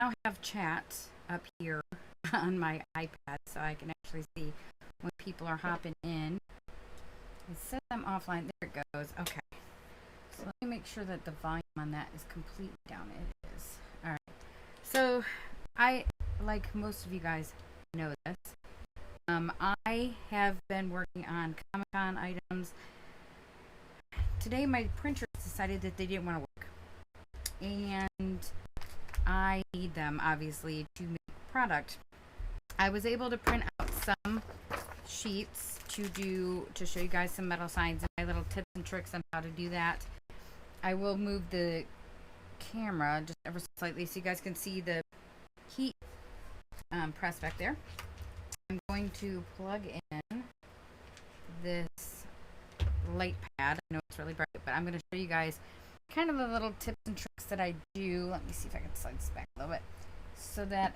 now have chat up here on my iPad so I can actually see when people are hopping in. It says I'm offline. There it goes. Okay. So let me make sure that the volume on that is completely down. It is. All right. So I, like most of you guys know this, I have been working on Comic-Con items. Today my printers decided that they didn't want to work. And I need them, obviously, to make product. I was able to print out some sheets to show you guys some metal signs and my little tips and tricks on how to do that. I will move the camera just ever so slightly so you guys can see the heat press back there. I'm going to plug in this light pad. I know it's really bright, but I'm going to show you guys kind of the little tips and tricks that I do. Let me see if I can slide this back a little bit so that,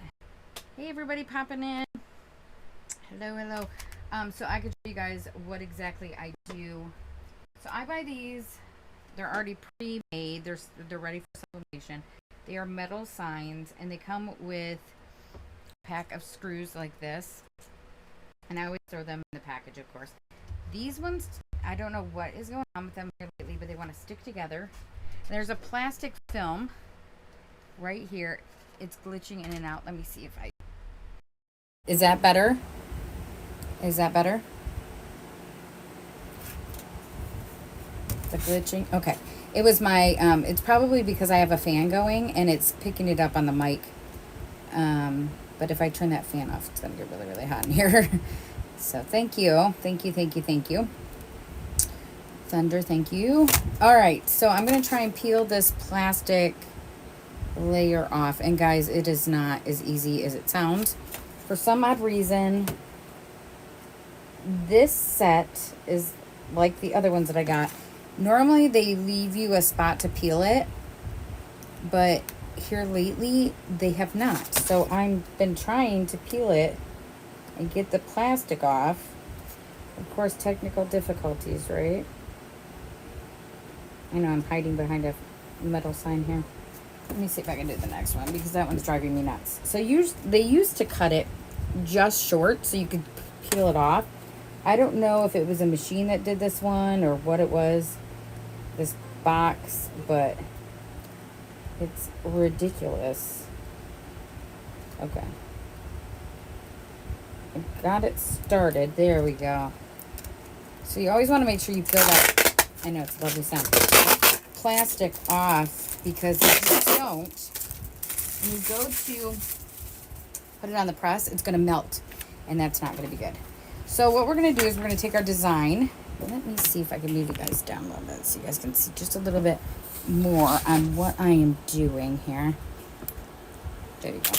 hey everybody popping in. Hello. So I could show you guys what exactly I do. So I buy these. They're already pre-made. They're ready for sublimation. They are metal signs, and they come with a pack of screws like this. And I always throw them in the package, of course. These ones, I don't know what is going on with them here lately, but they want to stick together. There's a plastic film right here. It's glitching in and out. Let me see if I... Is that better? Is that better? The glitching? Okay. It was my, it's probably because I have a fan going and it's picking it up on the mic. But if I turn that fan off, it's going to get really, really hot in here. So thank you. Thank you. Thunder, thank you. All right. So I'm going to try and peel this plastic layer off. And guys, it is not as easy as it sounds. For some odd reason, this set is like the other ones that I got. Normally they leave you a spot to peel it, but here lately they have not. So I've been trying to peel it and get the plastic off. Of course, technical difficulties, right? I know I'm hiding behind a metal sign here. Let me see if I can do the next one because that one's driving me nuts. So they used to cut it just short so you could peel it off. I don't know if it was a machine that did this one or what it was, this box, but it's ridiculous. Okay. I got it started. There we go. So you always want to make sure you peel that, I know it's a lovely sound, plastic off, because if you don't, when you go to put it on the press, it's going to melt, and that's not going to be good. So what we're going to do is we're going to take our design. Let me see if I can move you guys down a little bit so you guys can see just a little bit more on what I am doing here. There you go.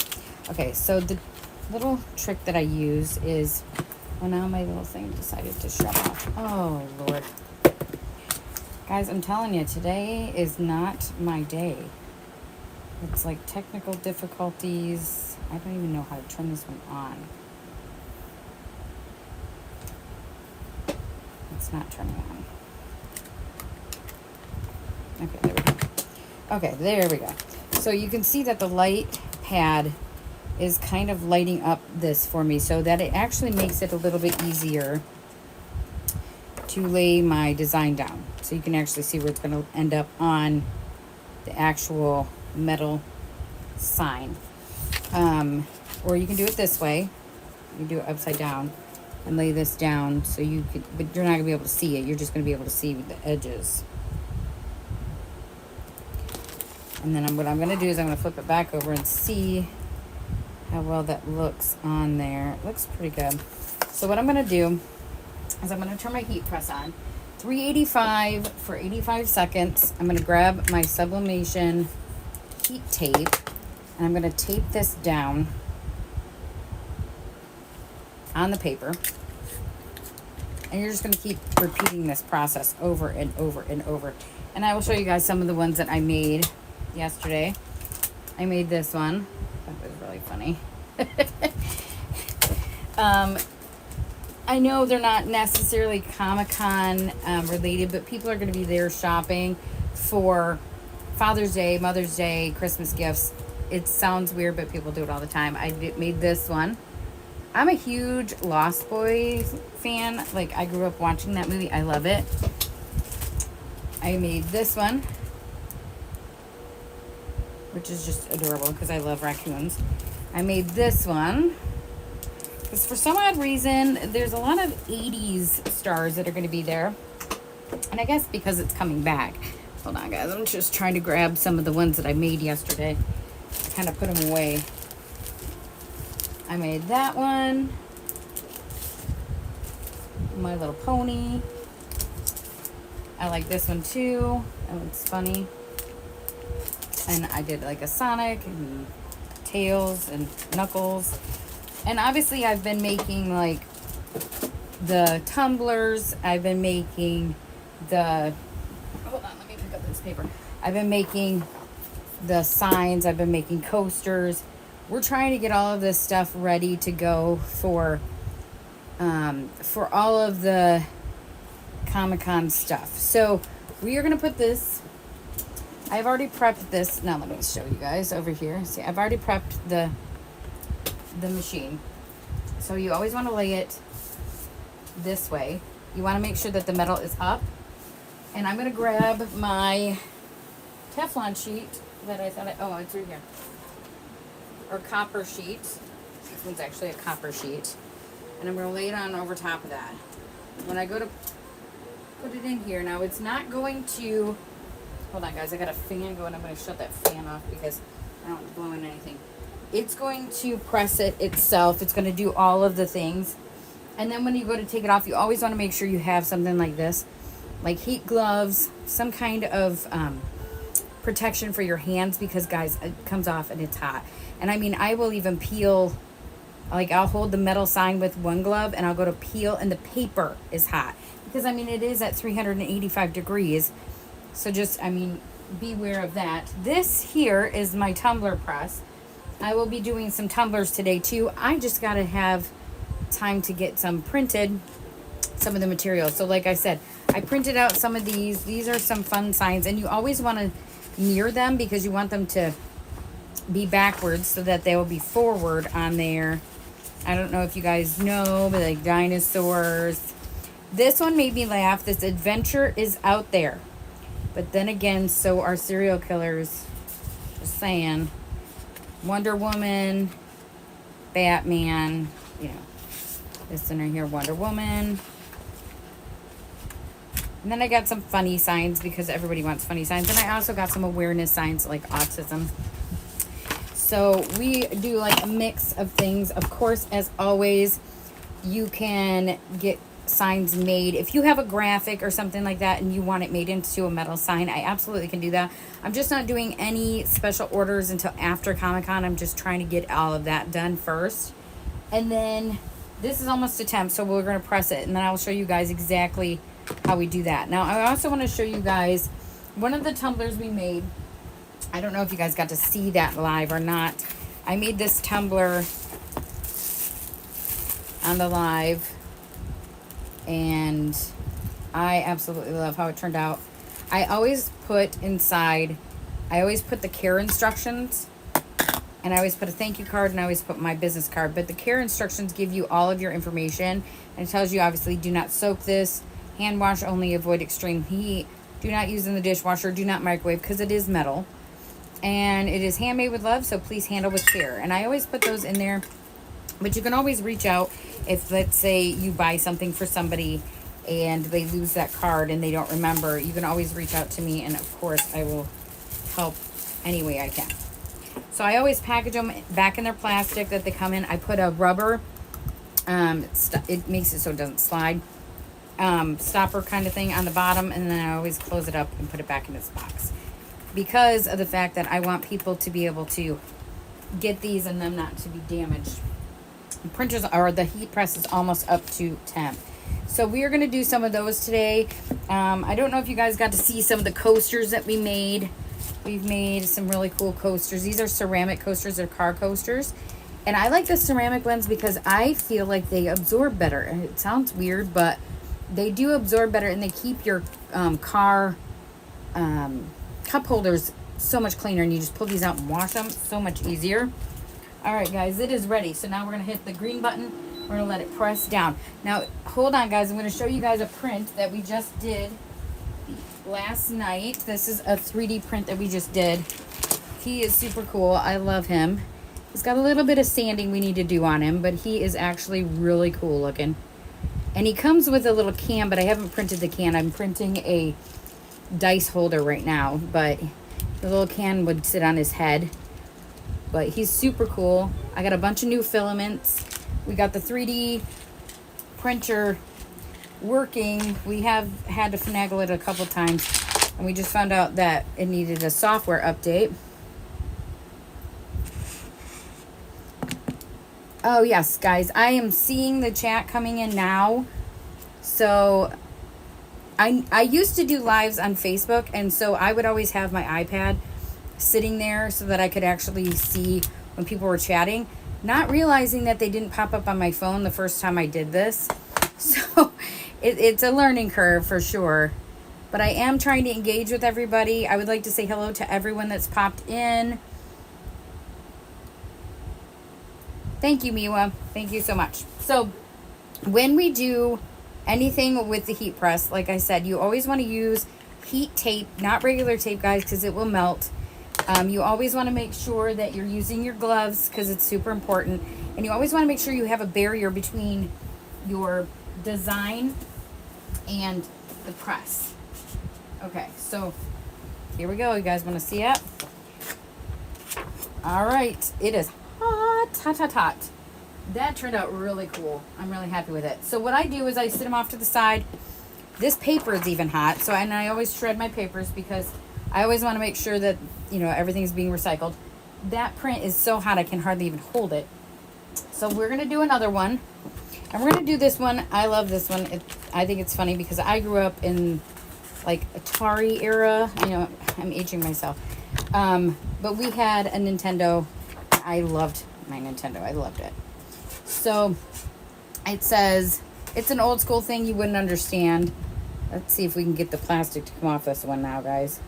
Okay, so the little trick that I use is, well, now my little thing decided to shut off. Oh, Lord. Guys, I'm telling you, today is not my day. It's like technical difficulties. I don't even know how to turn this one on. It's not turning on. Okay, there we go. Okay, there we go. So you can see that the light pad is kind of lighting up this for me so that it actually makes it a little bit easier to lay my design down. So you can actually see where it's going to end up on the actual metal sign. Or you can do it this way. You can do it upside down and lay this down so you could, but you're not going to be able to see it. You're just going to be able to see the edges. And then what I'm going to do is I'm going to flip it back over and see how well that looks on there. It looks pretty good. So what I'm going to do is I'm going to turn my heat press on. 385 for 85 seconds. I'm going to grab my sublimation heat tape and I'm going to tape this down on the paper. And you're just going to keep repeating this process over and over and over. And I will show you guys some of the ones that I made yesterday. I made this one. That was really funny. I know they're not necessarily Comic-Con related, but people are going to be there shopping for Father's Day, Mother's Day, Christmas gifts. It sounds weird, but people do it all the time. Made this one. I'm a huge Lost Boys fan. Like, I grew up watching that movie. I love it. I made this one, which is just adorable because I love raccoons. I made this one because for some odd reason, there's a lot of 80s stars that are going to be there. And I guess because it's coming back. Hold on, guys. I'm just trying to grab some of the ones that I made yesterday. Kind of put them away. I made that one. My Little Pony. I like this one too. That one's funny. And I did like a Sonic and Tails and Knuckles. And obviously I've been making like the tumblers. I've been making the... Hold on, let me pick up this paper. I've been making the signs. I've been making coasters. We're trying to get all of this stuff ready to go for all of the Comic-Con stuff. So we are going to put this... I've already prepped this. Now let me show you guys over here. See, I've already prepped the machine. So you always want to lay it this way. You want to make sure that the metal is up. And I'm going to grab my Teflon sheet that I thought oh, it's right here. Or copper sheet. This one's actually a copper sheet. And I'm going to lay it on over top of that. When I go to put it in here, now it's not going to... Hold on, guys. I got a fan going. I'm going to shut that fan off because I don't want to blow in anything. It's going to press it itself. It's going to do all of the things. And then when you go to take it off, you always want to make sure you have something like this. Like heat gloves, some kind of protection for your hands because, guys, it comes off and it's hot. And I mean, I will even peel, like I'll hold the metal sign with one glove and I'll go to peel and the paper is hot. Because, I mean, it is at 385 degrees. So just, I mean, beware of that. This here is my tumbler press. I will be doing some tumblers today too. I just got to have time to get some printed, some of the materials. So like I said, I printed out some of these. These are some fun signs. And you always want to mirror them because you want them to be backwards so that they will be forward on there. I don't know if you guys know, but like dinosaurs. This one made me laugh. This adventure is out there. But then again, so are serial killers. Just saying. Wonder Woman, Batman, you know. This one right here, Wonder Woman. And then I got some funny signs because everybody wants funny signs. And I also got some awareness signs like autism. So we do like a mix of things. Of course, as always, you can get signs made. If you have a graphic or something like that and you want it made into a metal sign, I absolutely can do that. I'm just not doing any special orders until after Comic-Con. I'm just trying to get all of that done first. And then this is almost a temp, so we're going to press it. And then I'll show you guys exactly how we do that. Now, I also want to show you guys one of the tumblers we made. I don't know if you guys got to see that live or not. I made this tumbler on the live. And I absolutely love how it turned out. I always put inside, I always put the care instructions. And I always put a thank you card and I always put my business card. But the care instructions give you all of your information. And it tells you, obviously, do not soak this. Hand wash only, avoid extreme heat. Do not use in the dishwasher. Do not microwave because it is metal. And it is handmade with love, so please handle with care. And I always put those in there. But you can always reach out if, let's say, you buy something for somebody and they lose that card and they don't remember. You can always reach out to me, and, of course, I will help any way I can. So I always package them back in their plastic that they come in. I put a rubber, it makes it so it doesn't slide, stopper kind of thing on the bottom, and then I always close it up and put it back in its box. Because of the fact that I want people to be able to get these and them not to be damaged. The printers, or the heat press, is almost up to temp. So we are going to do some of those today. I don't know if you guys got to see some of the coasters that we made. We've made some really cool coasters. These are ceramic coasters. They're car coasters. And I like the ceramic ones because I feel like they absorb better. And it sounds weird, but they do absorb better, and they keep your car cup holders so much cleaner, and you just pull these out and wash them. So much easier. All right, guys, it is ready. So now we're going to hit the green button. We're going to let it press down. Now, hold on, guys. I'm going to show you guys a print that we just did last night. This is a 3D print that we just did. He is super cool. I love him. He's got a little bit of sanding we need to do on him, but he is actually really cool looking. And he comes with a little can, but I haven't printed the can. I'm printing a dice holder right now, but the little can would sit on his head. But he's super cool. I got a bunch of new filaments. We got the 3D printer working. We have had to finagle it a couple times, and we just found out that it needed a software update. Oh yes, guys, I am seeing the chat coming in now. So I used to do lives on Facebook, and so I would always have my iPad sitting there so that I could actually see when people were chatting, not realizing that they didn't pop up on my phone the first time I did this. So it's a learning curve for sure. But I am trying to engage with everybody. I would like to say hello to everyone that's popped in. Thank you, Miwa. Thank you so much. So when we do anything with the heat press, like I said, you always want to use heat tape, not regular tape, guys, because it will melt. You always want to make sure that you're using your gloves because it's super important. And you always want to make sure you have a barrier between your design and the press. Okay, so here we go. You guys want to see it? All right, it is hot. That turned out really cool. I'm really happy with it. So what I do is I sit them off to the side. This paper is even hot, so and I always shred my papers because I always want to make sure that, you know, everything's being recycled. That print is so hot I can hardly even hold it. So we're going to do another one. And we're going to do this one. I love this one. I think it's funny because I grew up in like Atari era. You know, I'm aging myself. But we had a Nintendo. I loved my Nintendo. I loved it. So it says, it's an old school thing you wouldn't understand. Let's see if we can get the plastic to come off this one now, guys.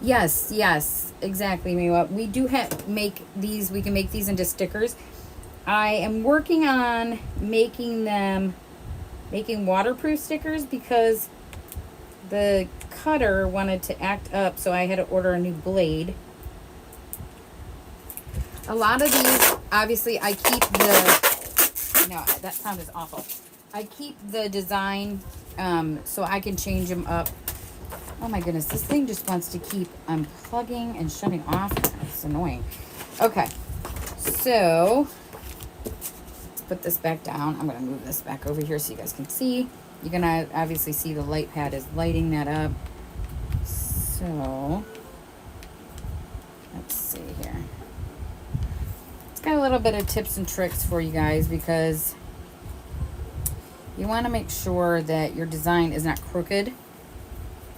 Yes, exactly, Miwa. We do make these, we can make these into stickers. I am working on making waterproof stickers because the cutter wanted to act up, so I had to order a new blade. A lot of these, obviously, I keep the, no, that sound is awful. I keep the design so I can change them up. Oh my goodness, this thing just wants to keep unplugging and shutting off. It's annoying. Okay, so let's put this back down. I'm going to move this back over here so you guys can see. You're going to obviously see the light pad is lighting that up. So let's see here. It's got a little bit of tips and tricks for you guys because you want to make sure that your design is not crooked.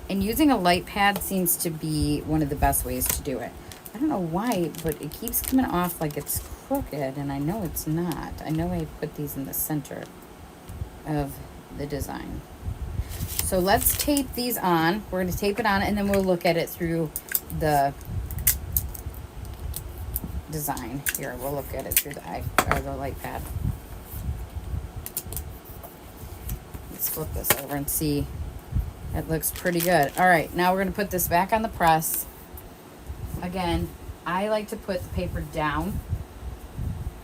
And using a light pad seems to be one of the best ways to do it. I don't know why, but it keeps coming off like it's crooked, and I know it's not. I know I put these in the center of the design. So let's tape these on. We're going to tape it on, and then we'll look at it through the design. Here, we'll look at it through the light pad. Let's flip this over and see. It looks pretty good. All right, now we're going to put this back on the press. Again, I like to put the paper down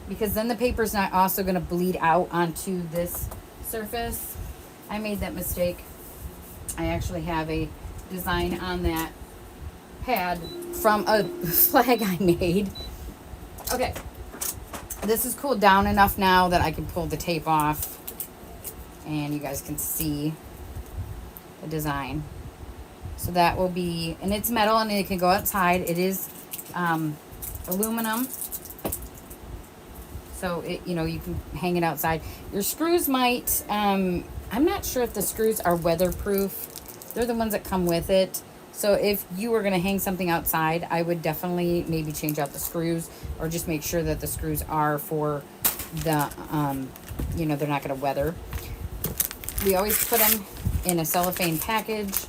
because then the paper's not also going to bleed out onto this surface. I made that mistake. I actually have a design on that pad from a flag I made. Okay, this is cooled down enough now that I can pull the tape off and you guys can see the design. So that will be, and it's metal and it can go outside. It is aluminum, so it, you know, you can hang it outside. Your screws might, I'm not sure if the screws are weatherproof. They're the ones that come with it. So if you were going to hang something outside, I would definitely maybe change out the screws or just make sure that the screws are for the, you know, they're not going to weather. we always put them in a cellophane package.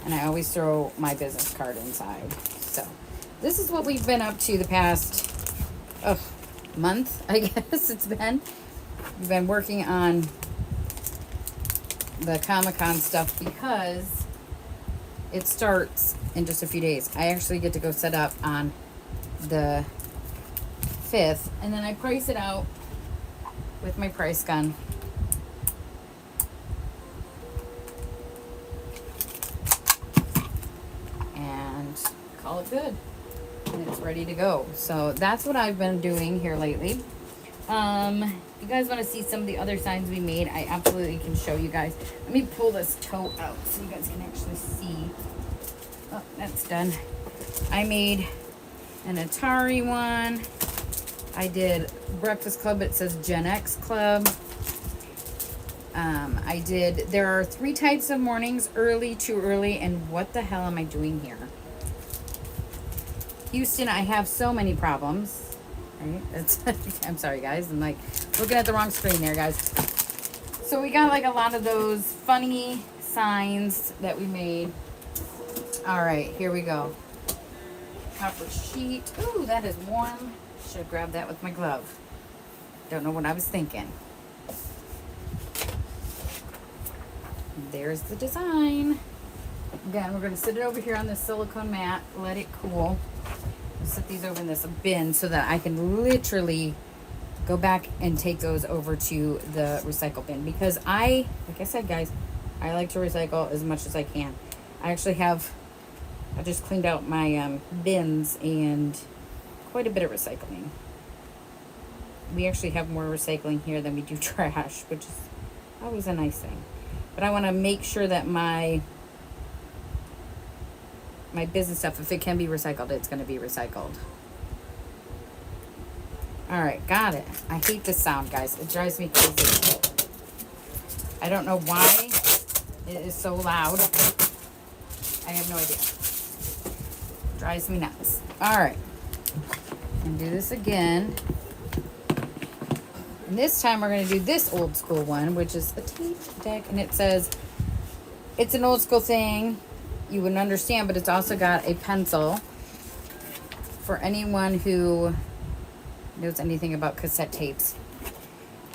And I always throw my business card inside. So this is what we've been up to the past month, I guess it's been. We've been working on the Comic-Con stuff because it starts in just a few days. I actually get to go set up on the 5th, and then I price it out with my price gun. And call it good. And it's ready to go. So that's what I've been doing here lately. If you guys want to see some of the other signs we made, I absolutely can show you guys. Let me pull this tote out so you guys can actually see. Oh, that's done. I made an Atari one. I did Breakfast Club. It says Gen X Club. There are 3 types of mornings: early, too early, and what the hell am I doing here? Houston, I have so many problems. Right? I'm sorry, guys. I'm like looking at the wrong screen there, guys. So we got like a lot of those funny signs that we made. All right, here we go. Copper sheet. Ooh, that is warm. Should have grabbed that with my glove. Don't know what I was thinking. There's the design. Again, we're going to sit it over here on this silicone mat, let it cool. I'll set these over in this bin so that I can literally go back and take those over to the recycle bin, because like I said, guys, I like to recycle as much as I can. I just cleaned out my bins and quite a bit of recycling. We actually have more recycling here than we do trash, which is always a nice thing. But I want to make sure that my business stuff, if it can be recycled, it's going to be recycled. All right, got it. I hate this sound, guys. It drives me crazy. I don't know why it is so loud. I have no idea. Drives me nuts. All right. And do this again. And this time we're going to do this old school one, which is a tape deck. And it says, it's an old school thing. You wouldn't understand, but it's also got a pencil for anyone who knows anything about cassette tapes.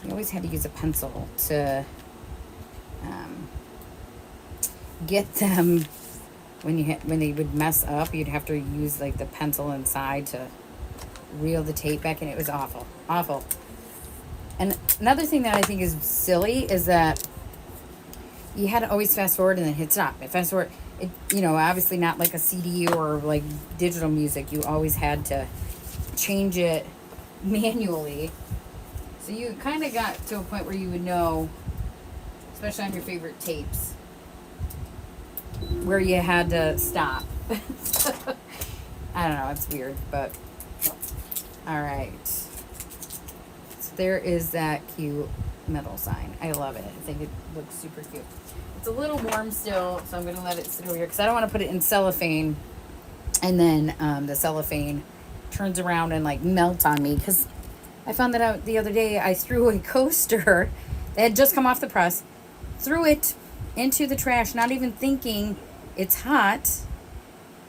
You always had to use a pencil to get them when they would mess up. You'd have to use like the pencil inside to reel the tape back, and it was awful. And another thing that I think is silly is that you had to always fast forward and then hit stop. And fast forward, obviously not like a CD or like digital music. You always had to change it manually. So you kind of got to a point where you would know, especially on your favorite tapes, where you had to stop. I don't know, it's weird, but all right. So there is that cute metal sign. I love it. I think it looks super cute. It's a little warm still, so I'm going to let it sit over here because I don't want to put it in cellophane and then the cellophane turns around and like melts on me, because I found that out the other day. I threw a coaster that had just come off the press, threw it into the trash, not even thinking it's hot.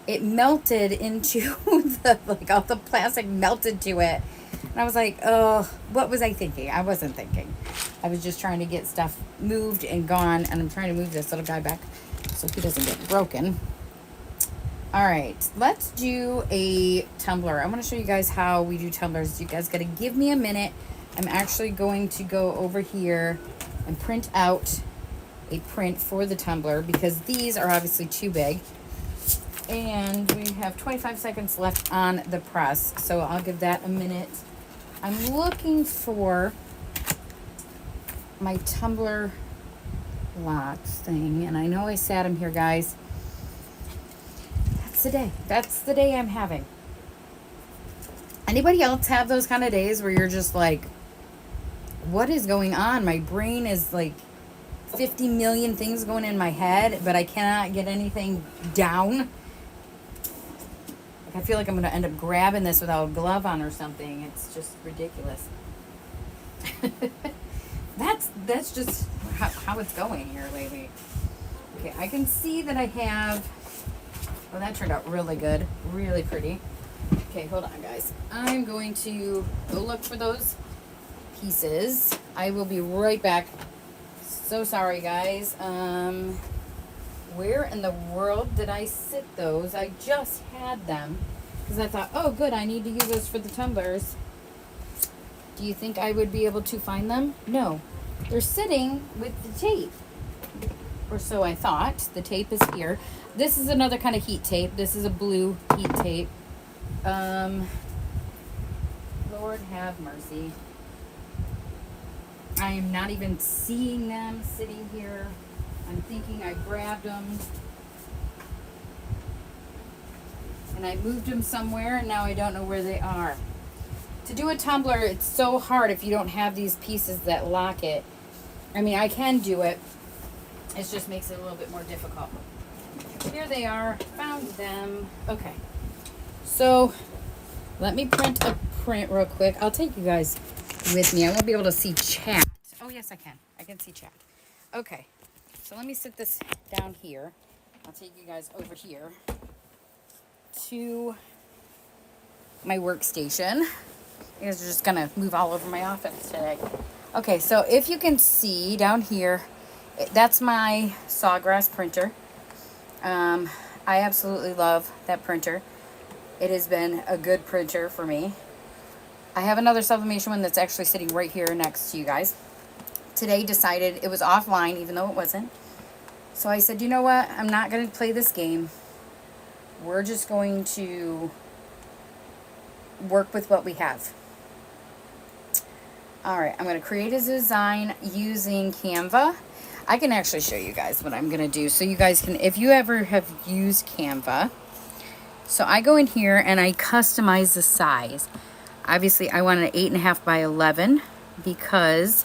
It melted into all the plastic melted to it. And I was like, oh, what was I thinking? I wasn't thinking. I was just trying to get stuff moved and gone, and I'm trying to move this little guy back so he doesn't get broken. All right, let's do a tumbler. I want to show you guys how we do tumblers. You guys got to give me a minute. I'm actually going to go over here and print out a print for the tumbler, because these are obviously too big. And we have 25 seconds left on the press, so I'll give that a minute. I'm looking for my tumbler lots thing, and I know I sat them here, guys. That's the day. That's the day I'm having. Anybody else have those kind of days where you're just like, what is going on? My brain is like 50 million things going in my head, but I cannot get anything down. I feel like I'm going to end up grabbing this without a glove on or something. It's just ridiculous. That's just how it's going here lately. Okay, I can see that I have, well, that turned out really good, really pretty. Okay, hold on, guys. I'm going to go look for those pieces. I will be right back. So sorry, guys. Where in the world did I sit those? I just had them because I thought, oh, good, I need to use those for the tumblers. Do you think I would be able to find them? No. They're sitting with the tape. Or so I thought. The tape is here. This is another kind of heat tape. This is a blue heat tape. Lord have mercy. I am not even seeing them sitting here. I'm thinking I grabbed them and I moved them somewhere and now I don't know where they are. To do a tumbler, it's so hard if you don't have these pieces that lock it. I mean, I can do it. It just makes it a little bit more difficult. Here they are. Found them. Okay. So, let me print a print real quick. I'll take you guys with me. I won't be able to see chat. Oh, yes, I can. I can see chat. Okay. So, let me sit this down here. I'll take you guys over here to my workstation. You guys are just going to move all over my office today. Okay, so if you can see down here, that's my Sawgrass printer. I absolutely love that printer. It has been a good printer for me. I have another sublimation one that's actually sitting right here next to you guys. Today decided it was offline, even though it wasn't. So I said, you know what? I'm not going to play this game. We're just going to work with what we have. Alright, I'm going to create a design using Canva. I can actually show you guys what I'm going to do. So you guys can, if you ever have used Canva. So I go in here and I customize the size. Obviously, I want an 8.5 by 11 because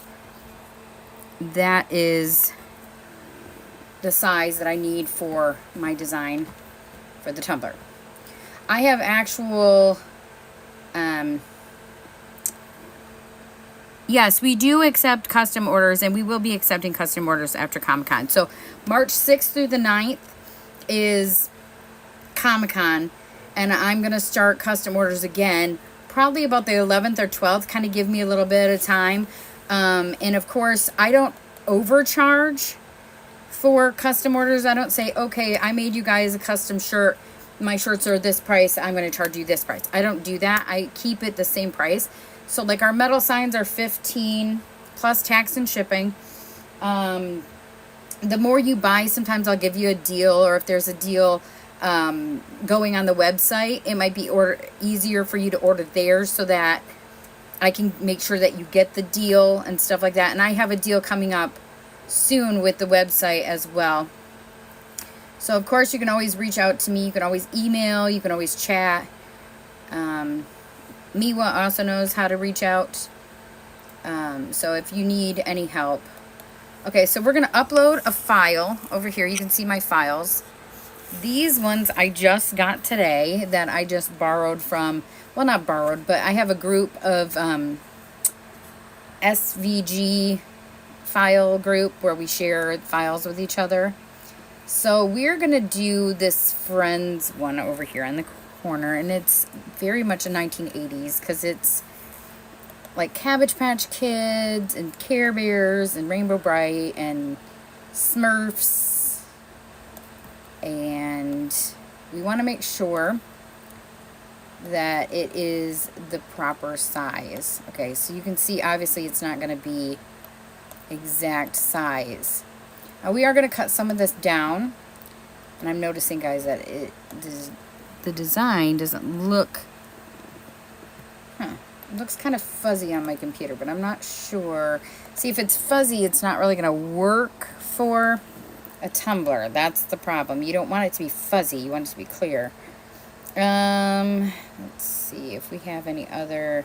that is the size that I need for my design for the tumbler. I have actual, yes, we do accept custom orders, and we will be accepting custom orders after Comic-Con. So March 6th through the 9th is Comic-Con, and I'm going to start custom orders again, probably about the 11th or 12th, kind of give me a little bit of time. And of course, I don't overcharge for custom orders. I don't say, okay, I made you guys a custom shirt. My shirts are this price. I'm going to charge you this price. I don't do that. I keep it the same price. So like our metal signs are $15 plus tax and shipping. The more you buy, sometimes I'll give you a deal, or if there's a deal going on the website, it might be easier for you to order there so that I can make sure that you get the deal and stuff like that. And I have a deal coming up soon with the website as well. So of course you can always reach out to me. You can always email. You can always chat. Miwa also knows how to reach out. So if you need any help. Okay, so we're going to upload a file over here. You can see my files. These ones I just got today that I just borrowed from, well, not borrowed, but I have a group of SVG file group where we share files with each other. So we're going to do this Friends one over here in the corner, and it's very much a 1980s because it's like Cabbage Patch Kids and Care Bears and Rainbow Bright and Smurfs, and we want to make sure that it is the proper size. Okay, so you can see obviously it's not going to be exact size. Now we are going to cut some of this down, and I'm noticing, guys, that the design doesn't look, it looks kind of fuzzy on my computer, but I'm not sure. See, if it's fuzzy, it's not really going to work for a tumbler. That's the problem. You don't want it to be fuzzy. You want it to be clear. Let's see if we have any other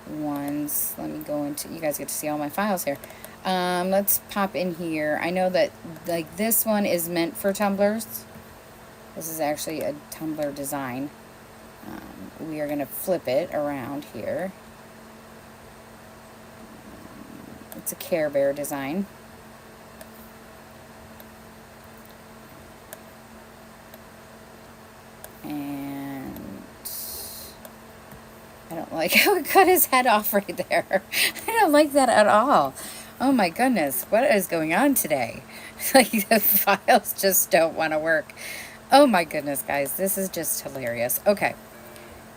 ones. Let me go into, you guys get to see all my files here. Let's pop in here. I know that like this one is meant for tumblers. This is actually a tumbler design. We are going to flip it around here. It's a Care Bear design. And I don't like how it cut his head off right there. I don't like that at all. Oh my goodness, what is going on today? Like, the files just don't want to work. Oh my goodness, guys, this is just hilarious. Okay,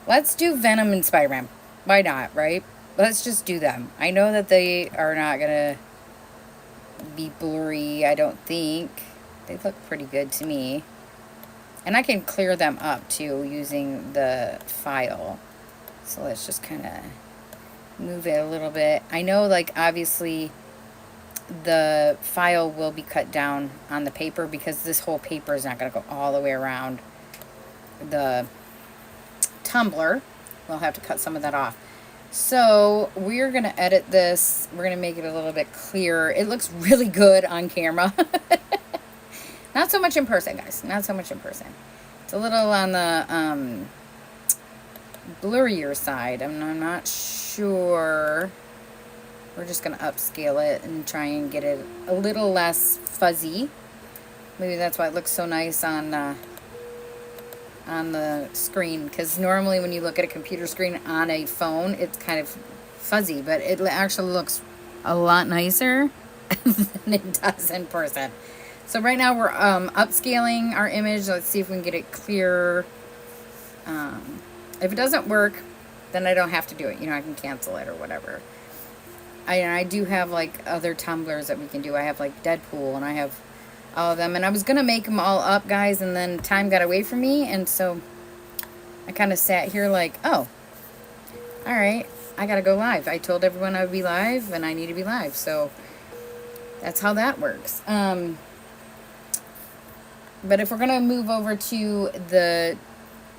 let's do Venom and Spider-Man. Why not, right? Let's just do them. I know that they are not gonna be blurry, I don't think. They look pretty good to me. And I can clear them up too using the file. So let's just kind of move it a little bit. I know, like, obviously the file will be cut down on the paper because this whole paper is not going to go all the way around the tumbler. We'll have to cut some of that off. So we're going to edit this. We're going to make it a little bit clearer. It looks really good on camera. Not so much in person, guys. Not so much in person. It's a little on the blurrier side. I'm not sure. We're just going to upscale it and try and get it a little less fuzzy. Maybe that's why it looks so nice on the screen. Because normally when you look at a computer screen on a phone, it's kind of fuzzy. But it actually looks a lot nicer than it does in person. So right now we're upscaling our image. Let's see if we can get it clearer. If it doesn't work, then I don't have to do it. You know, I can cancel it or whatever. I do have, like, other tumblers that we can do. I have, like, Deadpool, and I have all of them. And I was going to make them all up, guys, and then time got away from me. And so I kind of sat here like, oh, all right, I got to go live. I told everyone I would be live, and I need to be live. So that's how that works. But if we're going to move over to the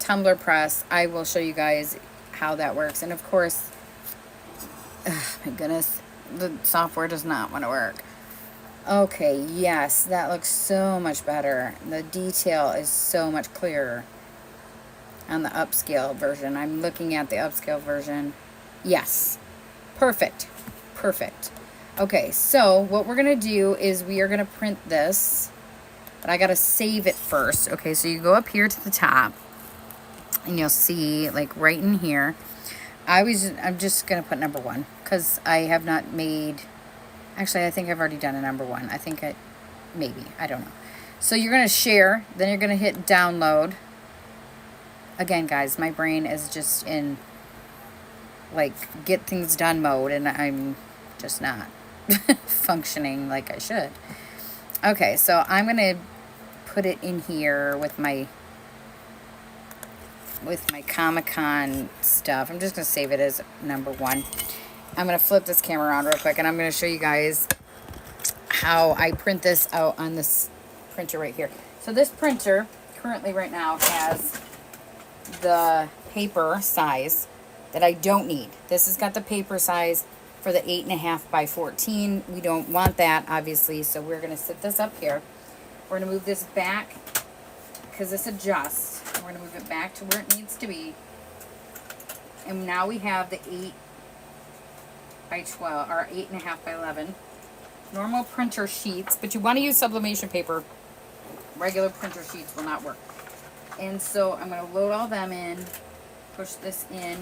Tumbler press, I will show you guys how that works. And of course, my goodness, the software does not want to work. Okay, yes, that looks so much better. The detail is so much clearer on the upscale version. I'm looking at the upscale version. Yes, perfect, perfect. Okay, so what we're going to do is we are going to print this. But I got to save it first. Okay, so you go up here to the top. And you'll see, like, right in here. I'm just going to put number 1. Because I have not made... Actually, I think I've already done a number 1. I think maybe. I don't know. So you're going to share. Then you're going to hit download. Again, guys, my brain is just in, like, get things done mode. And I'm just not functioning like I should. Okay, so I'm going to put it in here with my Comic-Con stuff. I'm just going to save it as number 1. I'm going to flip this camera around real quick, and I'm going to show you guys how I print this out on this printer right here. So this printer currently right now has the paper size that I don't need. This has got the paper size for the 8.5 by 14. We don't want that, obviously, so we're going to sit this up here. We're going to move this back because this adjusts. We're going to move it back to where it needs to be. And now we have the 8 by 12, or 8.5 by 11. Normal printer sheets, but you want to use sublimation paper. Regular printer sheets will not work. And so I'm going to load all them in, push this in,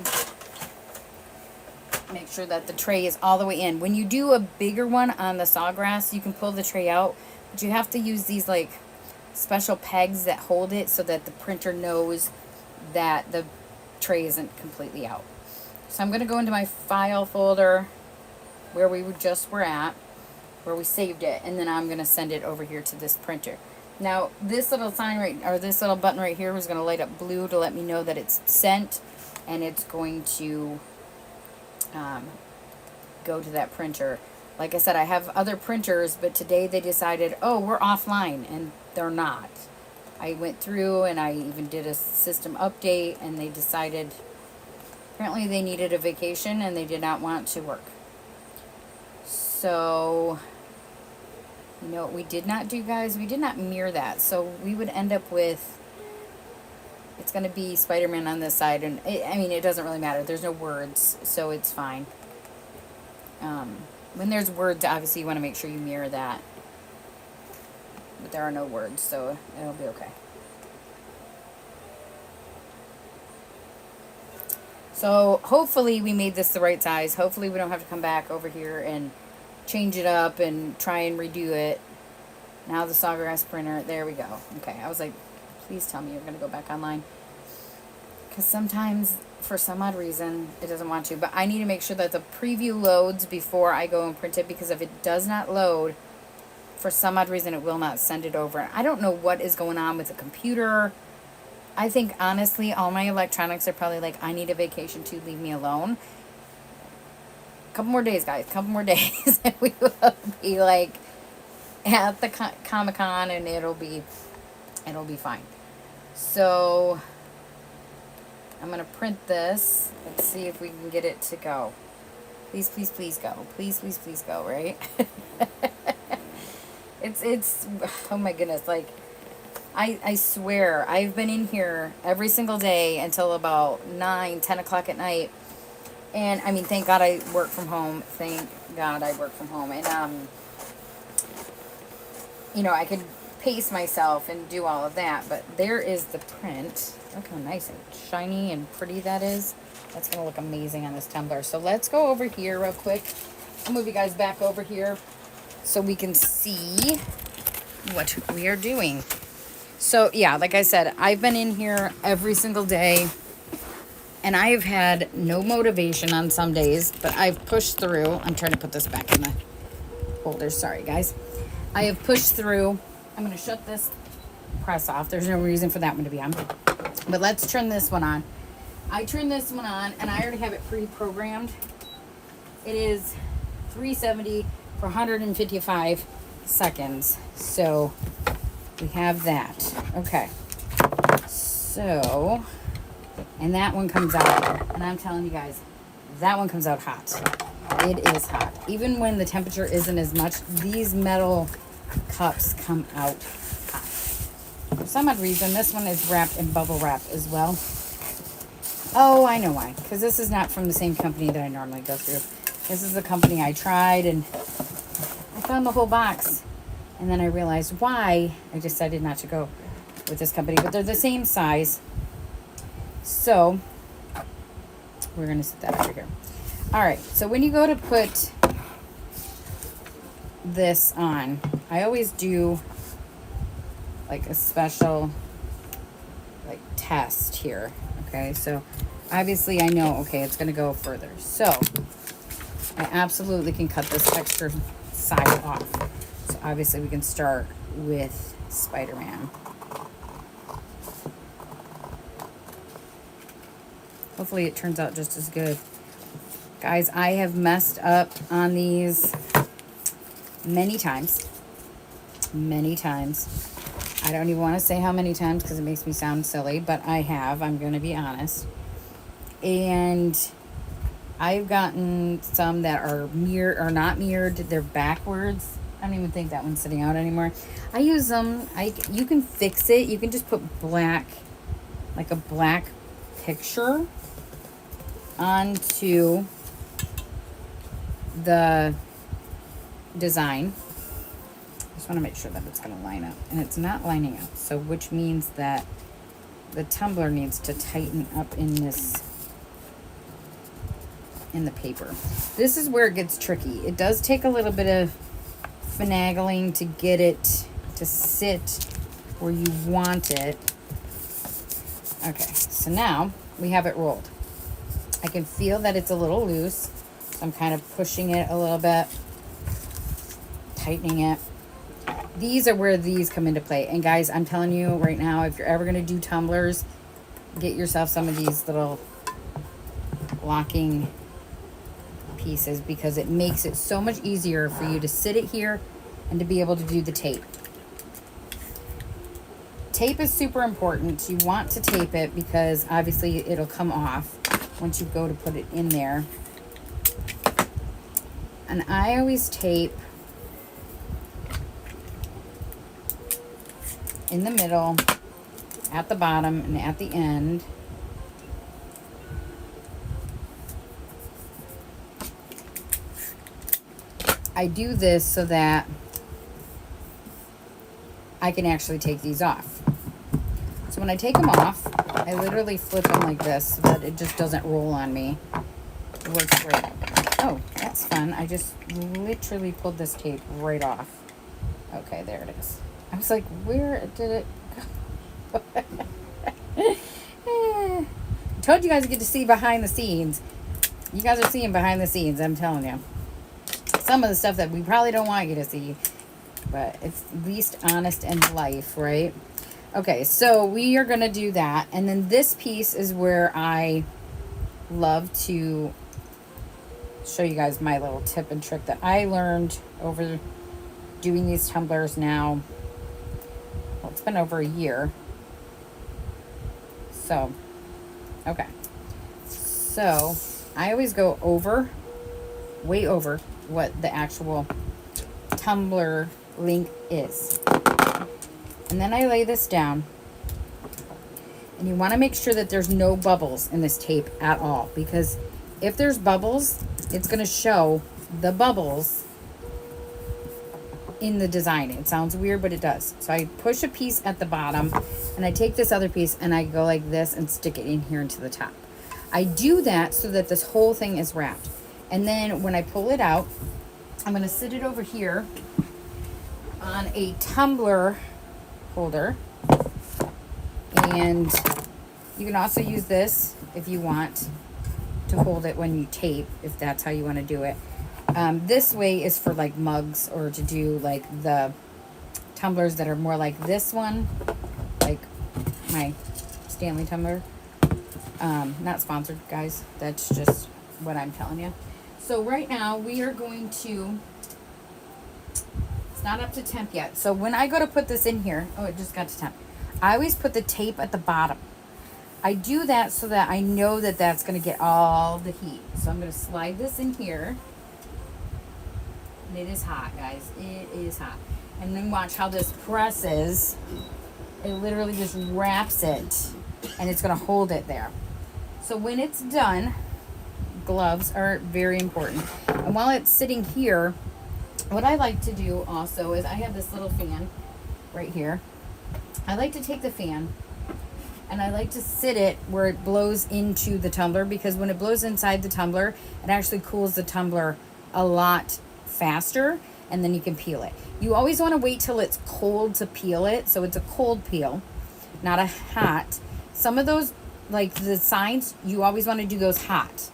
make sure that the tray is all the way in. When you do a bigger one on the sawgrass, you can pull the tray out, but you have to use these, like, special pegs that hold it so that the printer knows that the tray isn't completely out. So I'm going to go into my file folder where we just were at, where we saved it, and then I'm going to send it over here to this printer. Now, this little sign right, or this little button right here is going to light up blue to let me know that it's sent, and it's going to go to that printer. Like I said, I have other printers, but today they decided, oh, we're offline, and they're not. I went through and I even did a system update, and they decided apparently they needed a vacation and they did not want to work. So, you know what we did not do, guys? We did not mirror that. So we would end up with, it's going to be Spider-Man on this side, and I mean, it doesn't really matter. There's no words, so it's fine. When there's words, obviously you want to make sure you mirror that. But there are no words, so it'll be okay. So hopefully we made this the right size. Hopefully we don't have to come back over here and change it up and try and redo it. Now the Sawgrass printer, there we go. Okay, I was like, please tell me you're going to go back online. Because sometimes, for some odd reason, it doesn't want to. But I need to make sure that the preview loads before I go and print it. Because if it does not load, for some odd reason, it will not send it over. I don't know what is going on with the computer. I think, honestly, all my electronics are probably like, I need a vacation too, leave me alone. Couple more days, guys. Couple more days. And we will be, like, at the Comic-Con, and it'll be fine. So, I'm going to print this. Let's see if we can get it to go. Please, please, please go. Please, please, please go, right? It's, oh my goodness, like, I swear, I've been in here every single day until about 9, 10 o'clock at night. And, I mean, thank God I work from home. Thank God I work from home. And, you know, I could pace myself and do all of that. But there is the print. Look how nice and shiny and pretty that is. That's going to look amazing on this tumbler. So let's go over here real quick. I'll move you guys back over here so we can see what we are doing. So, yeah, like I said, I've been in here every single day, and I have had no motivation on some days, but I've pushed through. I'm trying to put this back in the holder. Sorry, guys. I have pushed through. I'm going to shut this press off. There's no reason for that one to be on. But let's turn this one on. I turned this one on, and I already have it pre-programmed. It is 370 for 155 seconds. So we have that. Okay. So, and that one comes out, and I'm telling you guys, that one comes out hot. It is hot. Even when the temperature isn't as much, these metal cups come out hot. For some odd reason, this one is wrapped in bubble wrap as well. Oh, I know why. Because this is not from the same company that I normally go through. This is the company I tried, and I found the whole box. And then I realized why I decided not to go with this company. But they're the same size. So, we're going to set that over here. Alright, so when you go to put this on, I always do like a special like test here. Okay, so obviously I know, okay, it's going to go further. So, I absolutely can cut this extra side off. So obviously we can start with Spider-Man. Hopefully it turns out just as good. Guys, I have messed up on these many times. Many times. I don't even want to say how many times because it makes me sound silly, but I have. I'm going to be honest. And I've gotten some that are not mirrored. They're backwards. I don't even think that one's sitting out anymore. I use them. You can fix it. You can just put black, like a black picture onto the design. Just want to make sure that it's going to line up, and it's not lining up, so which means that the tumbler needs to tighten up in the paper. This is where it gets tricky. It does take a little bit of finagling to get it to sit where you want it. Okay, so now we have it rolled. I can feel that it's a little loose, so I'm kind of pushing it a little bit, tightening it. These are where these come into play. And guys, I'm telling you right now, if you're ever going to do tumblers, get yourself some of these little locking pieces, because it makes it so much easier for you to sit it here and to be able to do the tape. Tape is super important. You want to tape it because obviously it'll come off once you go to put it in there. And I always tape in the middle, at the bottom, and at the end. I do this so that I can actually take these off. So when I take them off, I literally flip them like this so that it just doesn't roll on me. It works great. Oh, that's fun. I just literally pulled this tape right off. Okay, there it is. I was like, where did it go? Told you guys to get to see behind the scenes. You guys are seeing behind the scenes, I'm telling you. Some of the stuff that we probably don't want you to see, but it's least honest in life, right? Okay, so we are going to do that. And then this piece is where I love to show you guys my little tip and trick that I learned over doing these tumblers now. Well, it's been over a year. So, okay. So, I always go over, way over what the actual tumbler length is. And then I lay this down. And you want to make sure that there's no bubbles in this tape at all. Because if there's bubbles, it's going to show the bubbles in the design. It sounds weird, but it does. So I push a piece at the bottom. And I take this other piece and I go like this and stick it in here into the top. I do that so that this whole thing is wrapped. And then when I pull it out, I'm going to sit it over here on a tumbler holder. And you can also use this if you want to hold it when you tape, if that's how you want to do it. This way is for like mugs or to do like the tumblers that are more like this one, like my Stanley tumbler. Not sponsored, guys. That's just what I'm telling you. So right now we are going to, it's not up to temp yet. So when I go to put this in here, oh, it just got to temp. I always put the tape at the bottom. I do that so that I know that that's going to get all the heat. So I'm going to slide this in here. And it is hot, guys. It is hot. And then watch how this presses. It literally just wraps it. And it's going to hold it there. So when it's done, gloves are very important. And while it's sitting here, what I like to do also is I have this little fan right here. I like to take the fan and I like to sit it where it blows into the tumbler, because when it blows inside the tumbler, it actually cools the tumbler a lot faster, and then you can peel it. You always want to wait till it's cold to peel it, so it's a cold peel, not a hot. Some of those, like the signs, you always want to do those hot.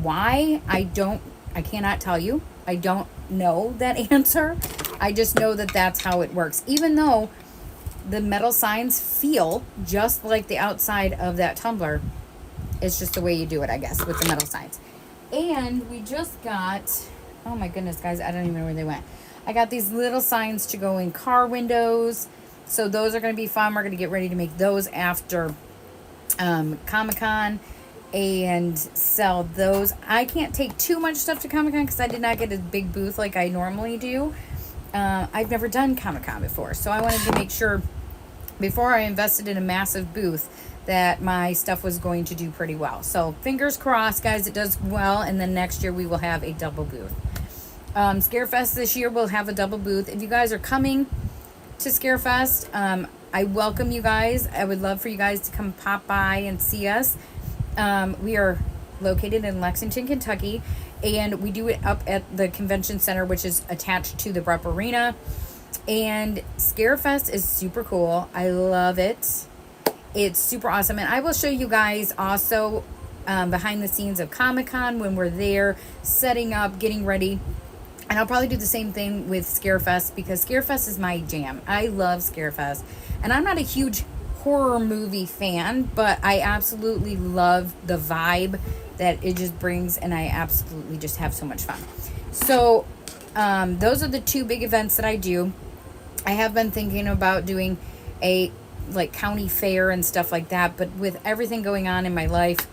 Why? I cannot tell you. I don't know that answer. I just know that that's how it works. Even though the metal signs feel just like the outside of that tumbler, it's just the way you do it, I guess, with the metal signs. And we just got, oh my goodness, guys, I don't even know where they went. I got these little signs to go in car windows. So those are going to be fun. We're going to get ready to make those after Comic-Con and sell those. I can't take too much stuff to Comic-Con because I did not get a big booth like I normally do. I've never done Comic-Con before, so I wanted to make sure before I invested in a massive booth that my stuff was going to do pretty well. So fingers crossed, guys, it does well, and then next year we will have a double booth. Scarefest this year will have a double booth. If you guys are coming to Scarefest, I welcome you guys. I would love for you guys to come pop by and see us. We are located in Lexington, Kentucky, and we do it up at the convention center, which is attached to the Rupp Arena. And Scarefest is super cool. I love it. It's super awesome. And I will show you guys also behind the scenes of Comic-Con when we're there, setting up, getting ready. And I'll probably do the same thing with Scarefest, because Scarefest is my jam. I love Scarefest. And I'm not a huge horror movie fan, but I absolutely love the vibe that it just brings, and I absolutely just have so much fun. So those are the two big events that I do. I have been thinking about doing a like county fair and stuff like that, but with everything going on in my life,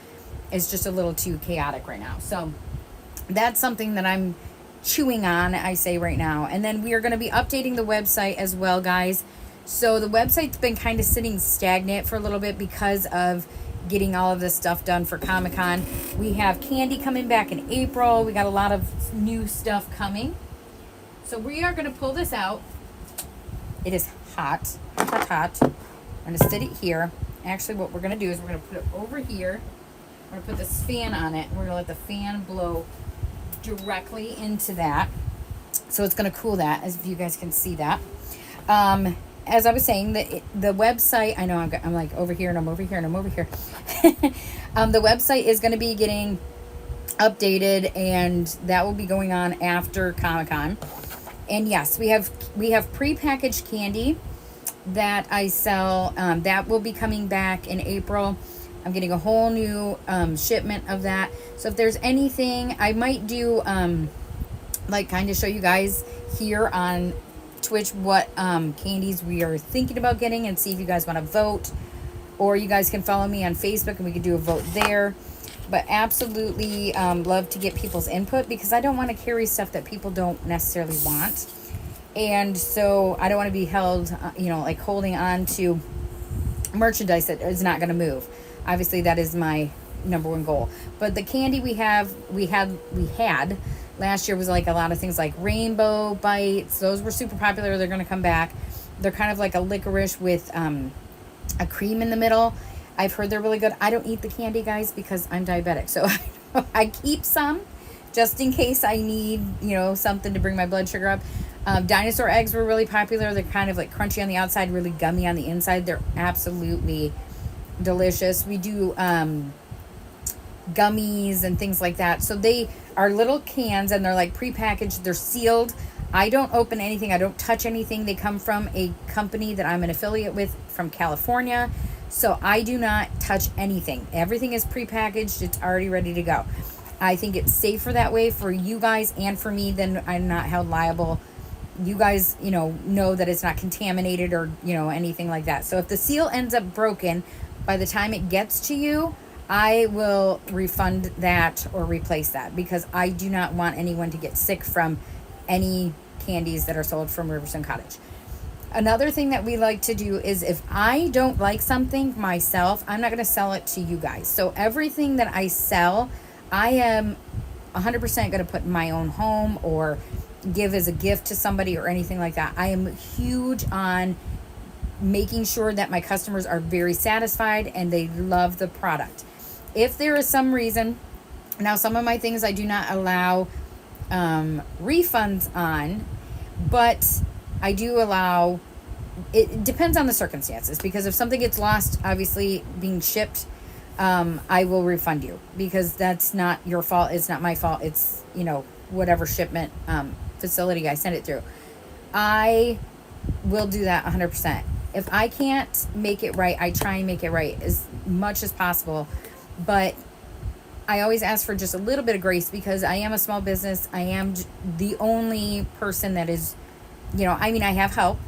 it's just a little too chaotic right now. So that's something that I'm chewing on, I say right now. And then we are going to be updating the website as well, guys. So the website's been kind of sitting stagnant for a little bit because of getting all of this stuff done for Comic-Con. We have candy coming back in April. We got a lot of new stuff coming. So we are going to pull this out. It is hot, hot, hot. I'm going to sit it here. Actually, what we're going to do is we're going to put it over here. We're going to put this fan on it. We're going to let the fan blow directly into that. So it's going to cool that, as if you guys can see that. As I was saying, the website, I know I'm like over here and I'm over here and I'm over here. The website is going to be getting updated, and that will be going on after Comic-Con. And yes, we have prepackaged candy that I sell. That will be coming back in April. I'm getting a whole new shipment of that. So if there's anything, I might do like kind of show you guys here on Twitch what candies we are thinking about getting, and see if you guys want to vote, or you guys can follow me on Facebook and we could do a vote there. But absolutely love to get people's input, because I don't want to carry stuff that people don't necessarily want. And so I don't want to be held, like holding on to merchandise that is not going to move. Obviously, that is my number one goal. But the candy we had last year was like a lot of things like rainbow bites. Those were super popular. They're going to come back. They're kind of like a licorice with a cream in the middle. I've heard they're really good. I don't eat the candy, guys, because I'm diabetic. So I keep some just in case I need, something to bring my blood sugar up. Dinosaur eggs were really popular. They're kind of like crunchy on the outside, really gummy on the inside. They're absolutely delicious. We do gummies and things like that. So they are little cans, and they're like prepackaged. They're sealed. I don't open anything. I don't touch anything. They come from a company that I'm an affiliate with from California. So I do not touch anything. Everything is prepackaged. It's already ready to go. I think it's safer that way for you guys and for me. Then I'm not held liable. You guys, know that it's not contaminated or, anything like that. So if the seal ends up broken by the time it gets to you, I will refund that or replace that, because I do not want anyone to get sick from any candies that are sold from Riverstone Cottage. Another thing that we like to do is, if I don't like something myself, I'm not going to sell it to you guys. So everything that I sell, I am 100% going to put in my own home or give as a gift to somebody or anything like that. I am huge on making sure that my customers are very satisfied and they love the product. If there is some reason, now some of my things I do not allow refunds on, but I do allow, it depends on the circumstances, because if something gets lost, obviously being shipped, I will refund you, because that's not your fault. It's not my fault. It's, whatever shipment facility I send it through. I will do that 100%. If I can't make it right, I try and make it right as much as possible. But I always ask for just a little bit of grace, because I am a small business. I am the only person that is, I have help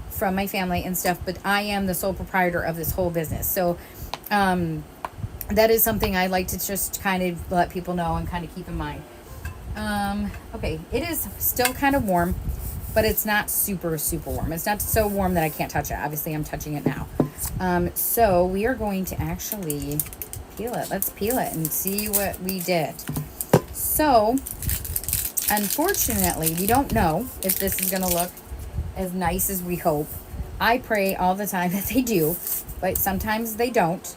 from my family and stuff, but I am the sole proprietor of this whole business. So that is something I like to just kind of let people know and kind of keep in mind. Okay, it is still kind of warm, but it's not super, super warm. It's not so warm that I can't touch it. Obviously, I'm touching it now. So we are going to actually peel it. Let's peel it and see what we did. So, unfortunately, we don't know if this is going to look as nice as we hope. I pray all the time that they do, but sometimes they don't.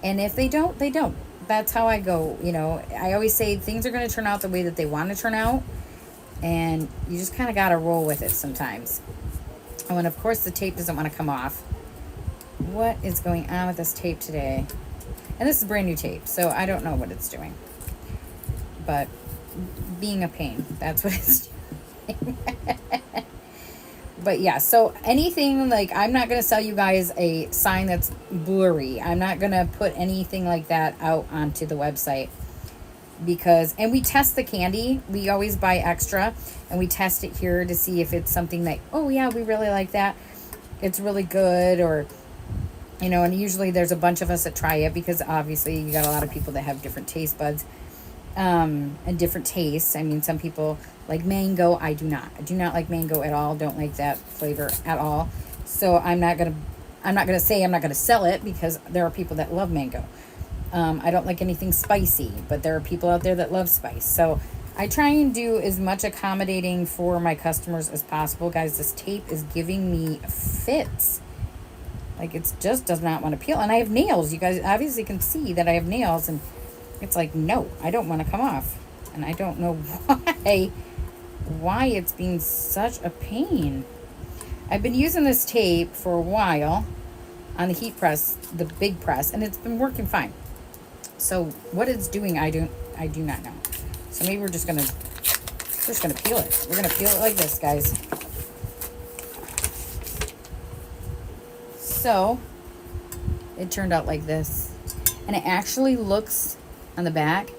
And if they don't, they don't. That's how I go. I always say things are going to turn out the way that they want to turn out. And you just kind of got to roll with it sometimes. Oh, and of course the tape doesn't want to come off. What is going on with this tape today? And this is brand new tape, so I don't know what it's doing. But being a pain, that's what it's doing. But yeah, so anything like, I'm not going to sell you guys a sign that's blurry. I'm not going to put anything like that out onto the website, because, and we test the candy. We always buy extra and we test it here to see if it's something that, oh yeah, we really like that. It's really good, or, and usually there's a bunch of us that try it, because obviously you got a lot of people that have different taste buds. And different tastes. I mean, some people like mango. I do not. I do not like mango at all. Don't like that flavor at all. So I'm not gonna say I'm not gonna sell it, because there are people that love mango. I don't like anything spicy, but there are people out there that love spice. So I try and do as much accommodating for my customers as possible. Guys, this tape is giving me fits. Like, it just does not want to peel. And I have nails. You guys obviously can see that I have nails. And it's like, no, I don't want to come off. And I don't know why it's being such a pain. I've been using this tape for a while on the heat press, the big press, and it's been working fine. So what it's doing, I do not know. So maybe we're just gonna peel it. We're gonna peel it like this, guys. So it turned out like this, and it actually looks on the back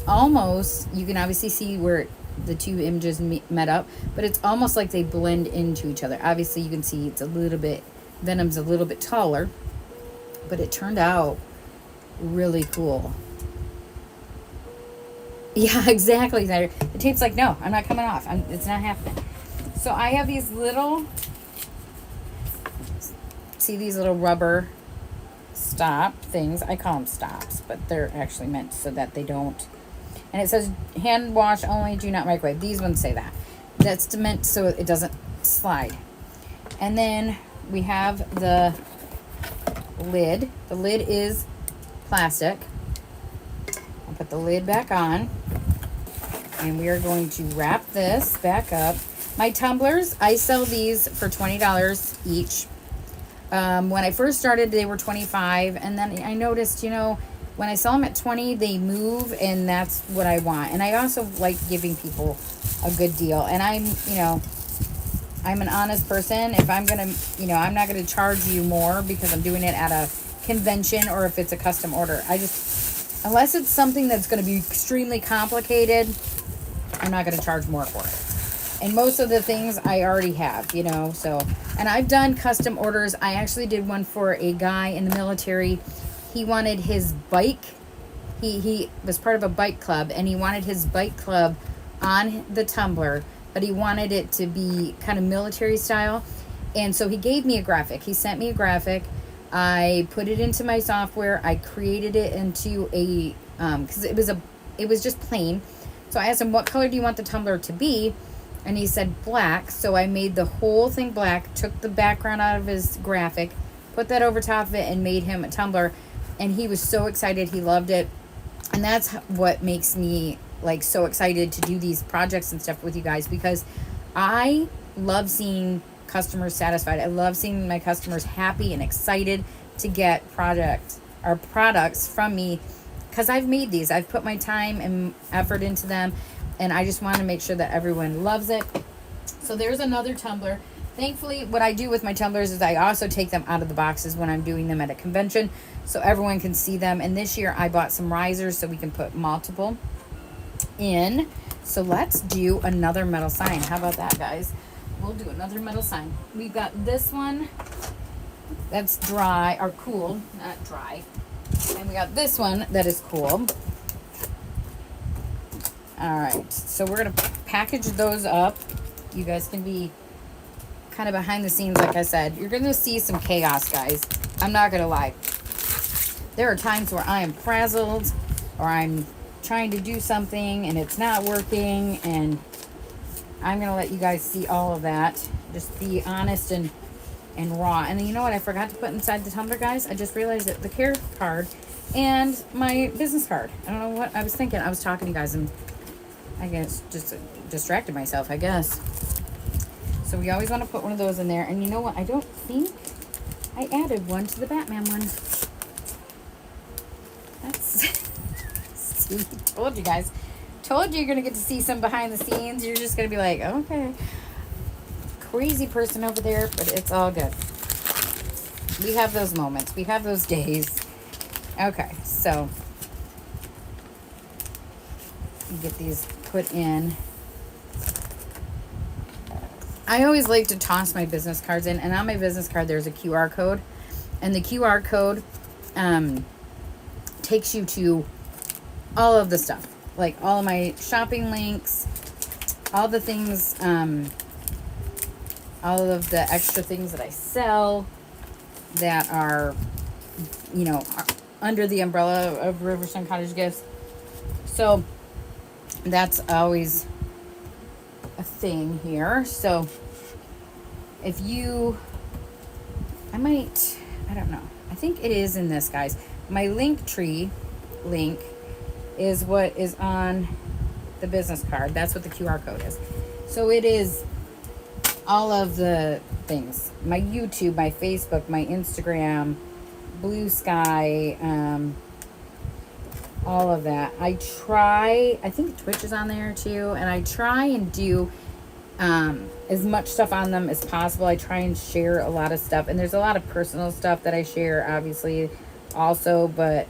almost, you can obviously see where the two images met up, but it's almost like they blend into each other. Obviously you can see it's a little bit, Venom's a little bit taller, but it turned out really cool. Yeah, exactly. The tape's like, no, I'm not coming off. It's not happening. So I have these little, see these little rubber stop things. I call them stops, but they're actually meant so that they don't. And it says hand wash only, do not microwave. These ones say that. That's meant so it doesn't slide. And then we have the lid. The lid is plastic. I'll put the lid back on. And we are going to wrap this back up. My tumblers, I sell these for $20 each. When I first started, they were $25. And then I noticed, you know, when I sell them at $20, they move, and that's what I want. And I also like giving people a good deal. And I'm an honest person. If I'm going to, I'm not going to charge you more because I'm doing it at a convention or if it's a custom order. Unless it's something that's going to be extremely complicated, I'm not going to charge more for it. And most of the things I already have, so. And I've done custom orders. I actually did one for a guy in the military. He wanted his bike. He was part of a bike club, and he wanted his bike club on the tumbler, but he wanted it to be kind of military style. And so he gave me a graphic. He sent me a graphic. I put it into my software. I created it into a, because it was just plain. So I asked him, what color do you want the tumbler to be? And he said black. So I made the whole thing black, took the background out of his graphic, put that over top of it, and made him a tumbler. And he was so excited. He loved it. And that's what makes me like so excited to do these projects and stuff with you guys, because I love seeing customers satisfied. I love seeing my customers happy and excited to get products from me, because I've made these. I've put my time and effort into them, and I just want to make sure that everyone loves it. So there's another tumbler. Thankfully, what I do with my tumblers is I also take them out of the boxes when I'm doing them at a convention so everyone can see them. And this year I bought some risers so we can put multiple in. So let's do another metal sign. How about that, guys? We'll do another metal sign. We've got this one that's dry, or cool, not dry. And we got this one that is cool. All right, so we're going to package those up. You guys can be kind of behind the scenes. Like I said, you're going to see some chaos, guys. I'm not going to lie. There are times where I am frazzled, or I'm trying to do something and it's not working, and I'm going to let you guys see all of that. Just be honest and raw. And then you know what I forgot to put inside the tumbler, guys? I just realized that the care card and my business card. I don't know what I was thinking. I was talking to you guys and I guess just distracted myself, I guess. So we always want to put one of those in there. And you know what? I don't think I added one to the Batman one. That's... See, told you guys. Told you you're going to get to see some behind the scenes. You're just going to be like, okay. Crazy person over there, but it's all good. We have those moments. We have those days. Okay, so get these put in. I always like to toss my business cards in, and on my business card there's a QR code, and the QR code takes you to all of the stuff, like all of my shopping links, all the things, all of the extra things that I sell that are, under the umbrella of Riverstone Cottage Gifts. So that's always a thing here. So if you, I don't know. I think it is in this, guys. My Linktree link is what is on the business card. That's what the QR code is. So it is all of the things. My YouTube, my Facebook, my Instagram, Blue Sky, all of that. I think Twitch is on there too, and I try and do as much stuff on them as possible. I try and share a lot of stuff, and there's a lot of personal stuff that I share, obviously, also, but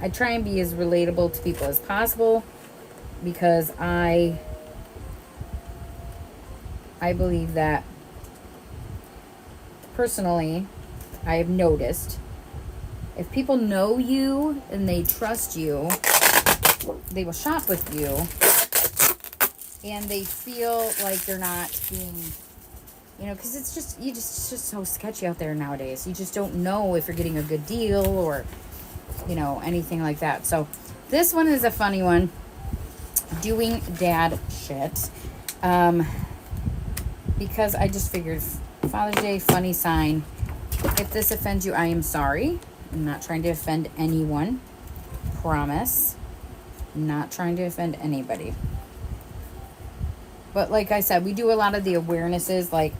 I try and be as relatable to people as possible, because I believe that, personally, I have noticed, if people know you and they trust you, they will shop with you, and they feel like they're not being, because it's just so sketchy out there nowadays. You just don't know if you're getting a good deal or, anything like that. So this one is a funny one. Doing dad shit. Because I just figured Father's Day, funny sign. If this offends you, I am sorry. I'm not trying to offend anyone. Promise. I'm not trying to offend anybody. But like I said, we do a lot of the awarenesses, like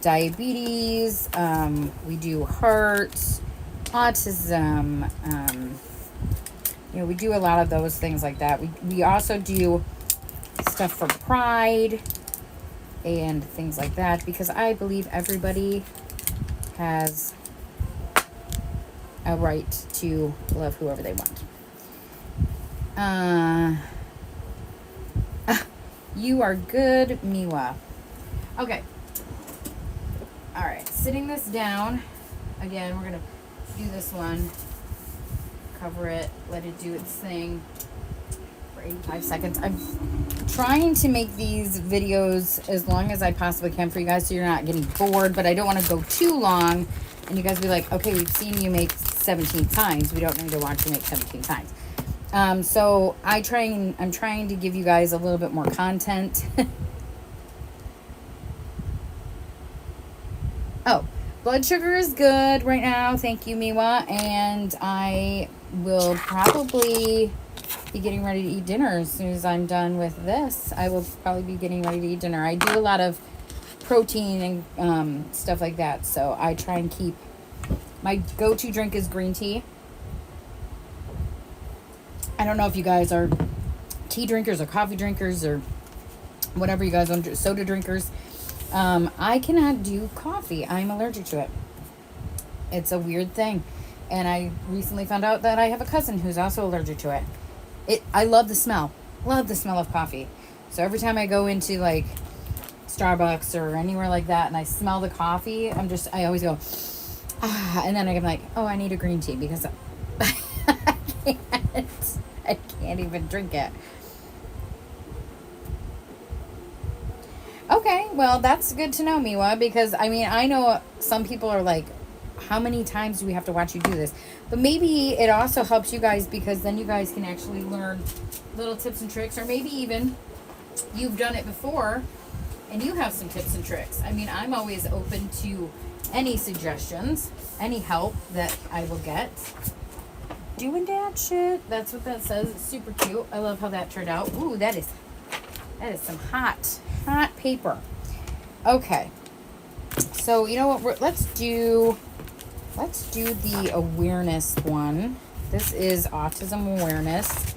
diabetes, we do heart, autism, we do a lot of those things like that. We also do stuff for pride and things like that, because I believe everybody has a right to love whoever they want. You are good, Miwa. Okay. All right. Sitting this down. Again, we're going to do this one. Cover it. Let it do its thing for 85 seconds. I'm trying to make these videos as long as I possibly can for you guys so you're not getting bored, but I don't want to go too long and you guys be like, okay, we've seen you make 17 times. We don't need to watch you make 17 times. So I'm trying to give you guys a little bit more content. Oh, blood sugar is good right now. Thank you, Miwa. And I will probably be getting ready to eat dinner as soon as I'm done with this. I will probably be getting ready to eat dinner. I do a lot of protein and stuff like that. So I try and keep, my go-to drink is green tea. I don't know if you guys are tea drinkers or coffee drinkers or whatever you guys want, soda drinkers. I cannot do coffee. I'm allergic to it. It's a weird thing. And I recently found out that I have a cousin who's also allergic to it. I love the smell. Love the smell of coffee. So every time I go into like Starbucks or anywhere like that and I smell the coffee, I always go, and then I'm like, oh, I need a green tea because I can't even drink it. Okay, well, that's good to know, Miwa, because, I know some people are like, how many times do we have to watch you do this? But maybe it also helps you guys, because then you guys can actually learn little tips and tricks, or maybe even you've done it before and you have some tips and tricks. I'm always open to any suggestions, any help that I will get. Doing dad shit. That's what that says. It's super cute. I love how that turned out. Ooh, that is some hot paper. Okay. So, you know what? Let's do the awareness one. This is autism awareness.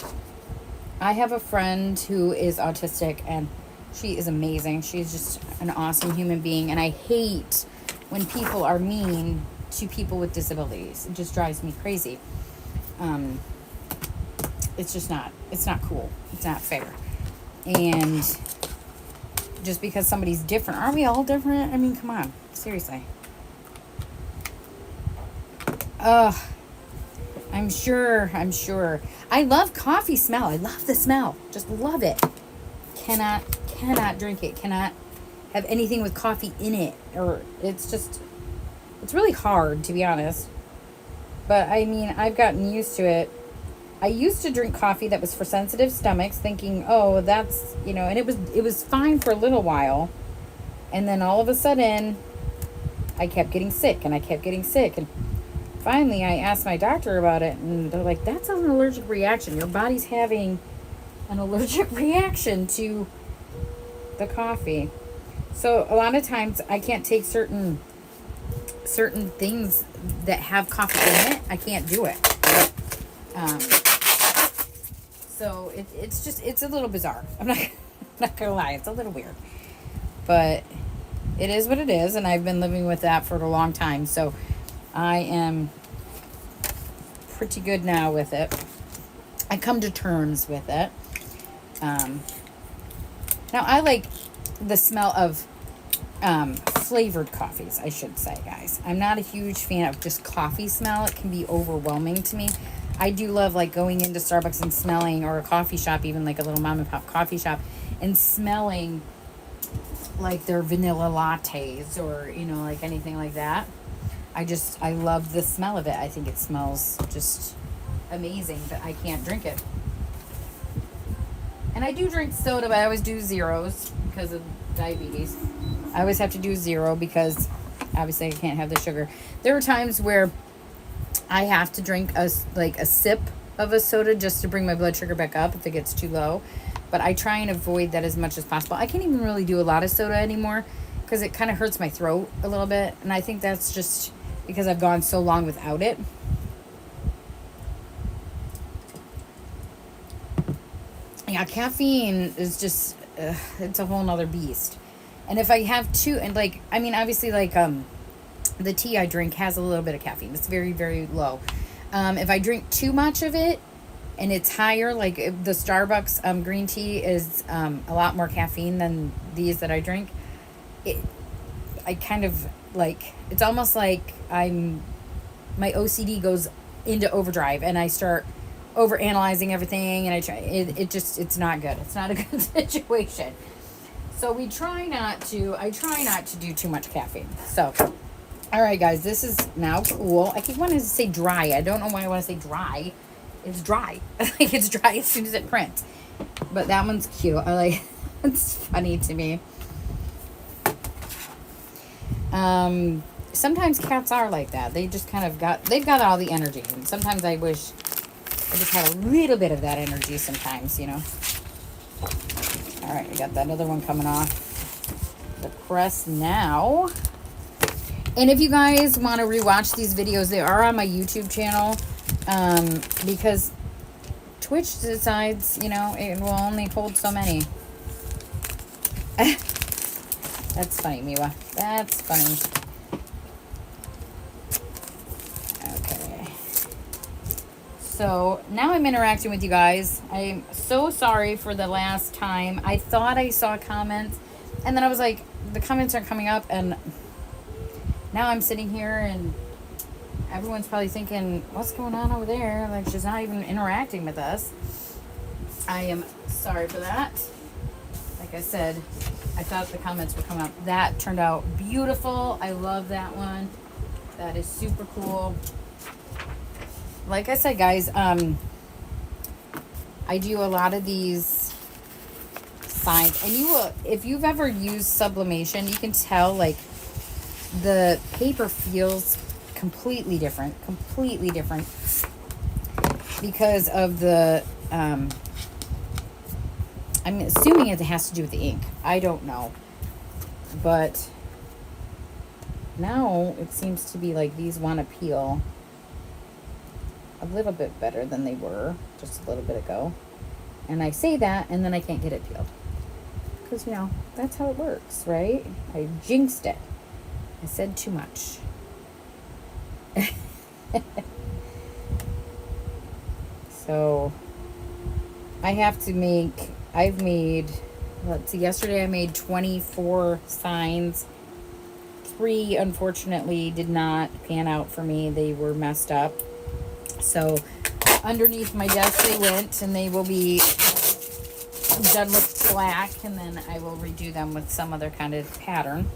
I have a friend who is autistic and she is amazing. She's just an awesome human being, and I hate when people are mean to people with disabilities. It just drives me crazy. It's not cool. It's not fair. And just because somebody's different, are we all different? Come on, seriously. I'm sure. I love coffee smell. I love the smell. Just love it. Cannot drink it. Cannot have anything with coffee in it. Or it's really hard, to be honest. But I mean, I've gotten used to it. I used to drink coffee that was for sensitive stomachs, thinking, oh, that's, you know, and it was fine for a little while. And then all of a sudden, I kept getting sick and I kept getting sick. And finally, I asked my doctor about it, and they're like, that's an allergic reaction. Your body's having an allergic reaction to the coffee. So a lot of times I can't take certain things that have coffee in it. I can't do it. So it's a little bizarre. I'm not gonna lie, it's a little weird, but it is what it is, and I've been living with that for a long time. So I am pretty good now with it. I come to terms with it. Now I like the smell of flavored coffees, I should say, guys. I'm not a huge fan of just coffee smell. It can be overwhelming to me. I do love like going into Starbucks and smelling, or a coffee shop, even like a little mom and pop coffee shop, and smelling like their vanilla lattes, or, you know, like anything like that. I love the smell of it. I think it smells just amazing, but I can't drink it. And I do drink soda, but I always do zeros because of diabetes. I always have to do zero because obviously I can't have the sugar. There are times where I have to drink a sip of a soda just to bring my blood sugar back up if it gets too low. But I try and avoid that as much as possible. I can't even really do a lot of soda anymore because it kind of hurts my throat a little bit. And I think that's just because I've gone so long without it. Yeah, caffeine is just, it's a whole nother beast. And if I have two, and like, I mean, obviously like, the tea I drink has a little bit of caffeine. It's very, very low. If I drink too much of it and it's higher, like the Starbucks green tea is a lot more caffeine than these that I drink. I kind of like, it's almost like my OCD goes into overdrive and I start overanalyzing everything, and it's not good. It's not a good situation. So I try not to do too much caffeine. So, all right, guys, this is now cool. I keep wanting to say dry. I don't know why I want to say dry. It's dry. Like, it's dry as soon as it prints. But that one's cute. I like, it's funny to me. Sometimes cats are like that. They just kind of they've got all the energy. And sometimes I wish I just had a little bit of that energy sometimes, you know. All right, we got that other one coming off the press now. And if you guys want to rewatch these videos, they are on my YouTube channel, because Twitch decides, you know, it will only hold so many. That's funny, Miwa. That's funny. Okay. So now I'm interacting with you guys. I'm so sorry for the last time. I thought I saw comments, and then I was like, the comments aren't coming up, and now I'm sitting here and everyone's probably thinking, what's going on over there? Like, she's not even interacting with us. I am sorry for that. Like I said, I thought the comments would come up. That turned out beautiful. I love that one. That is super cool. Like I said, guys, I do a lot of these signs. And you will, if you've ever used sublimation, you can tell, like, the paper feels completely different because of the, I'm assuming it has to do with the ink. I don't know. But now it seems to be like these want to peel a little bit better than they were just a little bit ago. And I say that, and then I can't get it peeled. Because, you know, that's how it works, right? I jinxed it. I said too much. So I have to make, let's see, yesterday I made 24 signs. 3 unfortunately did not pan out for me. They were messed up. So underneath my desk they went, and they will be done with black, and then I will redo them with some other kind of pattern.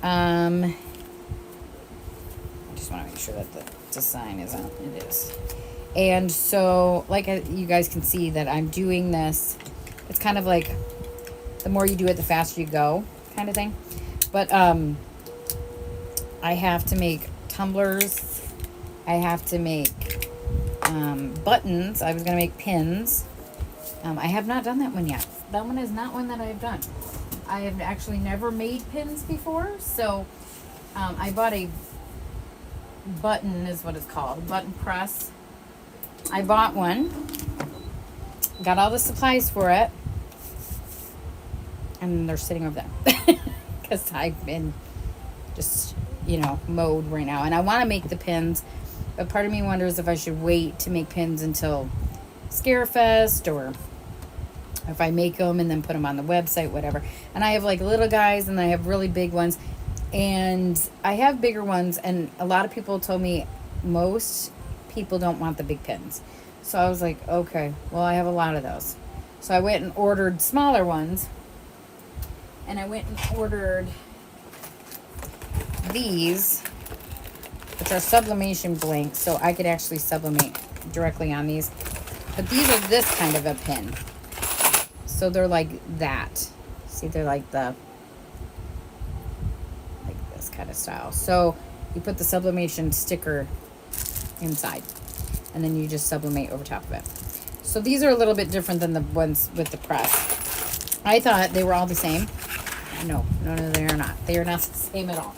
I just just want to make sure that the sign is on. It is. And so, like you guys can see that I'm doing this. It's kind of like the more you do it, the faster you go kind of thing. But I have to make tumblers. I have to make buttons. I was going to make pins. I have not done that one yet. That one is not one that I've done. I have actually never made pins before. So I bought a button is what it's called. Button press. I bought one. Got all the supplies for it. And they're sitting over there. Because I've been just, mode right now. And I want to make the pins. But part of me wonders if I should wait to make pins until Scarefest, or if I make them and then put them on the website, whatever. And I have like little guys and I have really big ones. And I have bigger ones. And a lot of people told me most people don't want the big pins. So I was like, okay, well, I have a lot of those. So I went and ordered smaller ones. And I went and ordered these, which are sublimation blanks, so I could actually sublimate directly on these. But these are this kind of a pin. So they're like that. See, they're like this kind of style. So you put the sublimation sticker inside, and then you just sublimate over top of it. So these are a little bit different than the ones with the press. I thought they were all the same. No, they are not. They are not the same at all.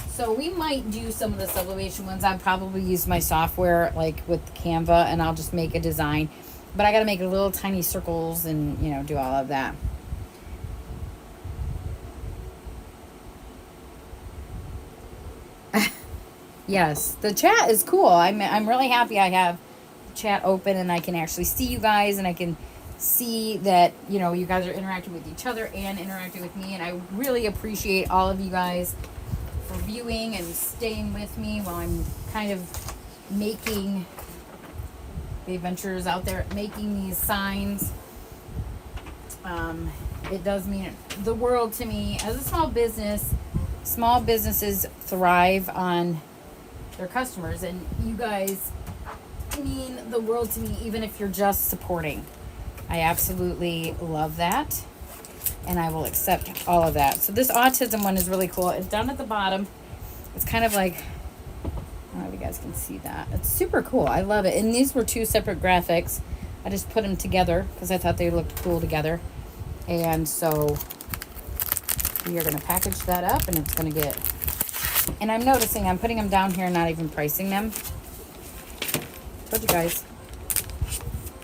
So we might do some of the sublimation ones. I'll probably use my software like with Canva, and I'll just make a design. But I got to make little tiny circles and, do all of that. Yes, the chat is cool. I'm really happy I have the chat open and I can actually see you guys, and I can see that, you guys are interacting with each other and interacting with me. And I really appreciate all of you guys for viewing and staying with me while I'm kind of making the adventures out there, making these signs. It does mean the world to me. As a small business, small businesses thrive on their customers, and you guys mean the world to me, even if you're just supporting. I absolutely love that, and I will accept all of that. So this autism one is really cool. It's down at the bottom. It's kind of like, I don't know if you guys can see that. It's super cool. I love it. And these were two separate graphics. I just put them together because I thought they looked cool together. And so we are going to package that up, and it's going to get... And I'm noticing I'm putting them down here and not even pricing them. Told you guys.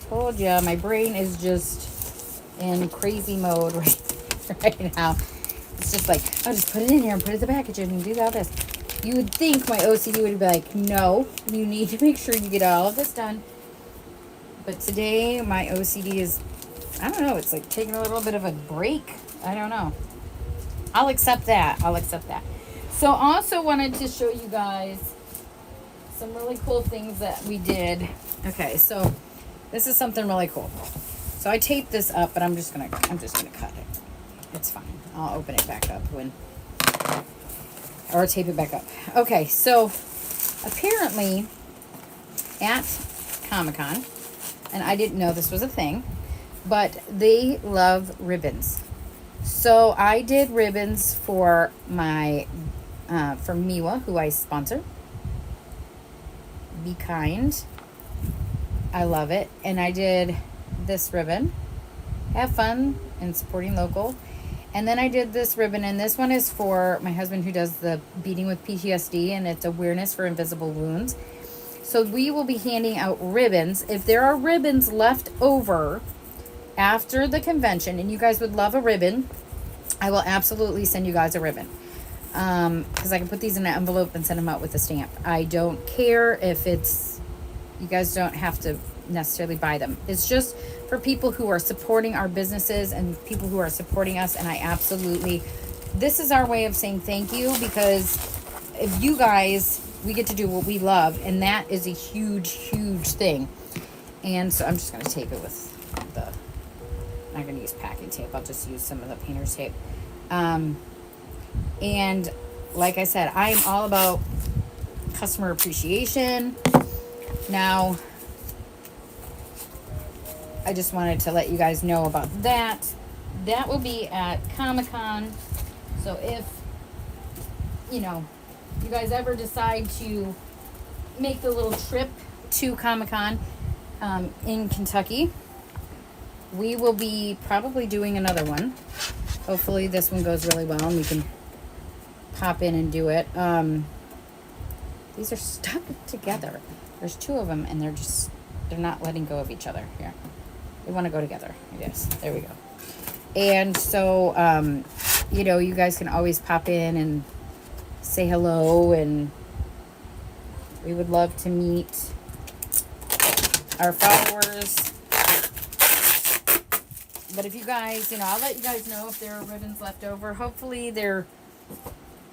Told ya, my brain is just in crazy mode right now. It's just like, I'll just put it in here and put it in the package and do all this. You would think my OCD would be like, no, you need to make sure you get all of this done. But today, my OCD is, I don't know, it's like taking a little bit of a break. I don't know. I'll accept that. So also wanted to show you guys some really cool things that we did. Okay, so this is something really cool. So I taped this up, but I'm just gonna cut it. It's fine. I'll open it back up or tape it back up. Okay, so apparently at Comic-Con, and I didn't know this was a thing, but they love ribbons. So I did ribbons for my for Miwa, who I sponsor. Be kind. I love it. And I did this ribbon. Have fun and supporting local. And then I did this ribbon, and this one is for my husband who does the Beating with PTSD, and it's awareness for invisible wounds. So we will be handing out ribbons. If there are ribbons left over after the convention and you guys would love a ribbon, I will absolutely send you guys a ribbon. Because I can put these in an envelope and send them out with a stamp. I don't care if it's, you guys don't have to necessarily buy them. It's just for people who are supporting our businesses and people who are supporting us. And I absolutely, this is our way of saying thank you, because if you guys, we get to do what we love, and that is a huge, huge thing. And so I'm just going to tape it with the, I'm not going to use packing tape. I'll just use some of the painter's tape. And like I said, I am all about customer appreciation. Now, I just wanted to let you guys know about that. That will be at Comic-Con. So if, you know, you guys ever decide to make the little trip to Comic-Con in Kentucky, we will be probably doing another one. Hopefully this one goes really well and we can pop in and do it. These are stuck together. There's two of them and they're not letting go of each other. Here. They want to go together, I guess. There we go. And so, you know, you guys can always pop in and say hello, and we would love to meet our followers. But if you guys, you know, I'll let you guys know if there are ribbons left over. Hopefully they're,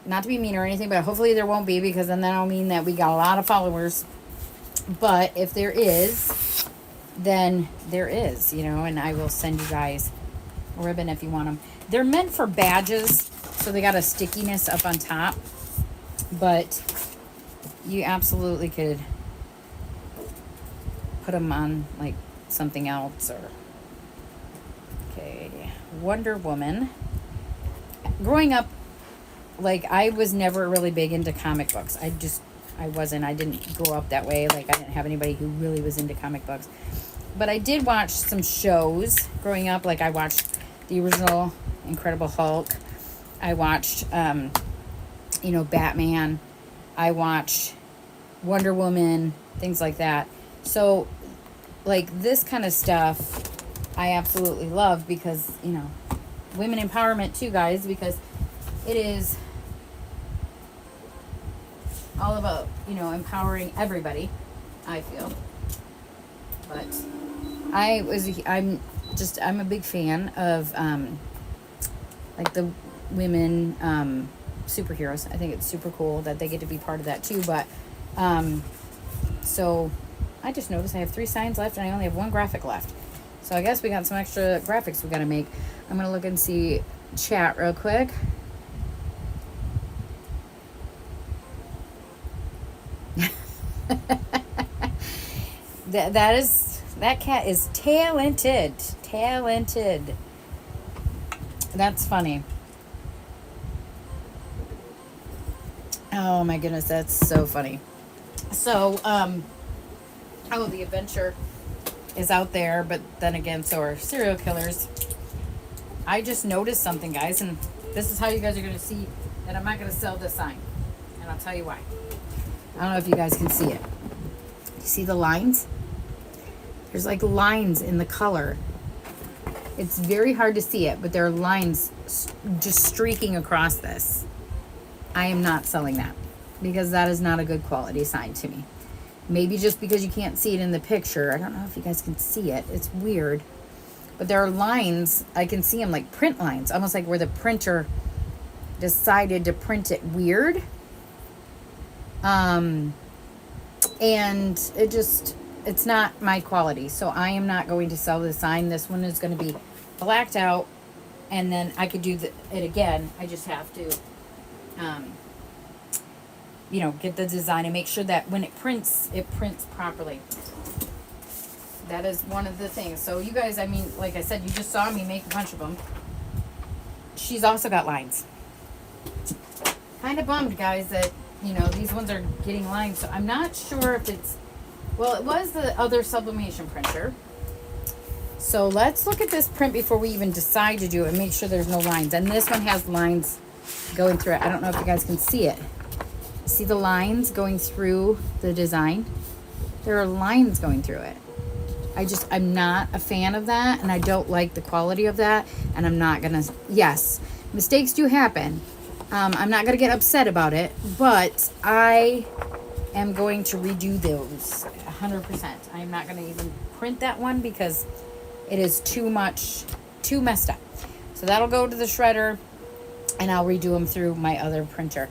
not to be mean or anything, but hopefully there won't be, because then that'll mean that we got a lot of followers. But if there is, then there is, you know, and I will send you guys a ribbon if you want them. They're meant for badges, so they got a stickiness up on top, but you absolutely could put them on like something else. Or okay, Wonder Woman. Growing up, like, I was never really big into comic books. I didn't grow up that way. Like, I didn't have anybody who really was into comic books. But I did watch some shows growing up. Like, I watched the original Incredible Hulk. I watched, you know, Batman. I watched Wonder Woman, things like that. So, like, this kind of stuff I absolutely love, because, you know, women empowerment too, guys, because it is all about, you know, empowering everybody, I feel. But I'm a big fan of, like, the women, superheroes. I think it's super cool that they get to be part of that too. But, so I just noticed I have 3 signs left and I only have 1 graphic left. So I guess we got some extra graphics we got to make. I'm going to look and see chat real quick. That cat is talented. That's funny. Oh my goodness, that's so funny. So, the adventure is out there, but then again, so are serial killers. I just noticed something, guys, and this is how you guys are going to see that I'm not going to sell this sign. And I'll tell you why. I don't know if you guys can see it. You see the lines? There's like lines in the color. It's very hard to see it, but there are lines just streaking across this. I am not selling that, because that is not a good quality sign to me. Maybe just because you can't see it in the picture. I don't know if you guys can see it. It's weird. But there are lines. I can see them like print lines. Almost like where the printer decided to print it weird. And it's not my quality. So I am not going to sell this sign. This one is going to be blacked out. And then I could do it again. I just have to, you know, get the design and make sure that when it prints properly. That is one of the things. So you guys, I mean, like I said, you just saw me make a bunch of them. She's also got lines. Kind of bummed, guys, that, you know, these ones are getting lines. So I'm not sure if it's, well, it was the other sublimation printer. So let's look at this print before we even decide to do it and make sure there's no lines. And this one has lines going through it. I don't know if you guys can see it. See the lines going through the design? There are lines going through it. I'm not a fan of that, and I don't like the quality of that, and I'm not gonna, yes, mistakes do happen. I'm not gonna get upset about it, but I am going to redo those 100%. I'm not gonna even print that one because it is too messed up. So that'll go to the shredder, and I'll redo them through my other printer.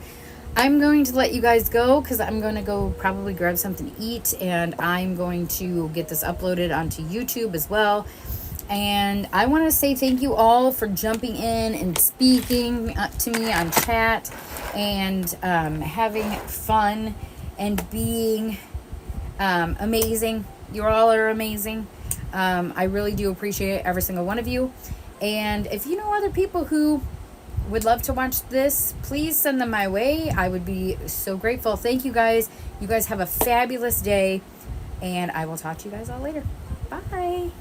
I'm going to let you guys go because I'm going to go probably grab something to eat, and I'm going to get this uploaded onto YouTube as well. And I want to say thank you all for jumping in and speaking to me on chat and having fun and being amazing. You all are amazing. I really do appreciate every single one of you. And if you know other people who would love to watch this, please send them my way. I would be so grateful. Thank you guys. You guys have a fabulous day. And I will talk to you guys all later. Bye.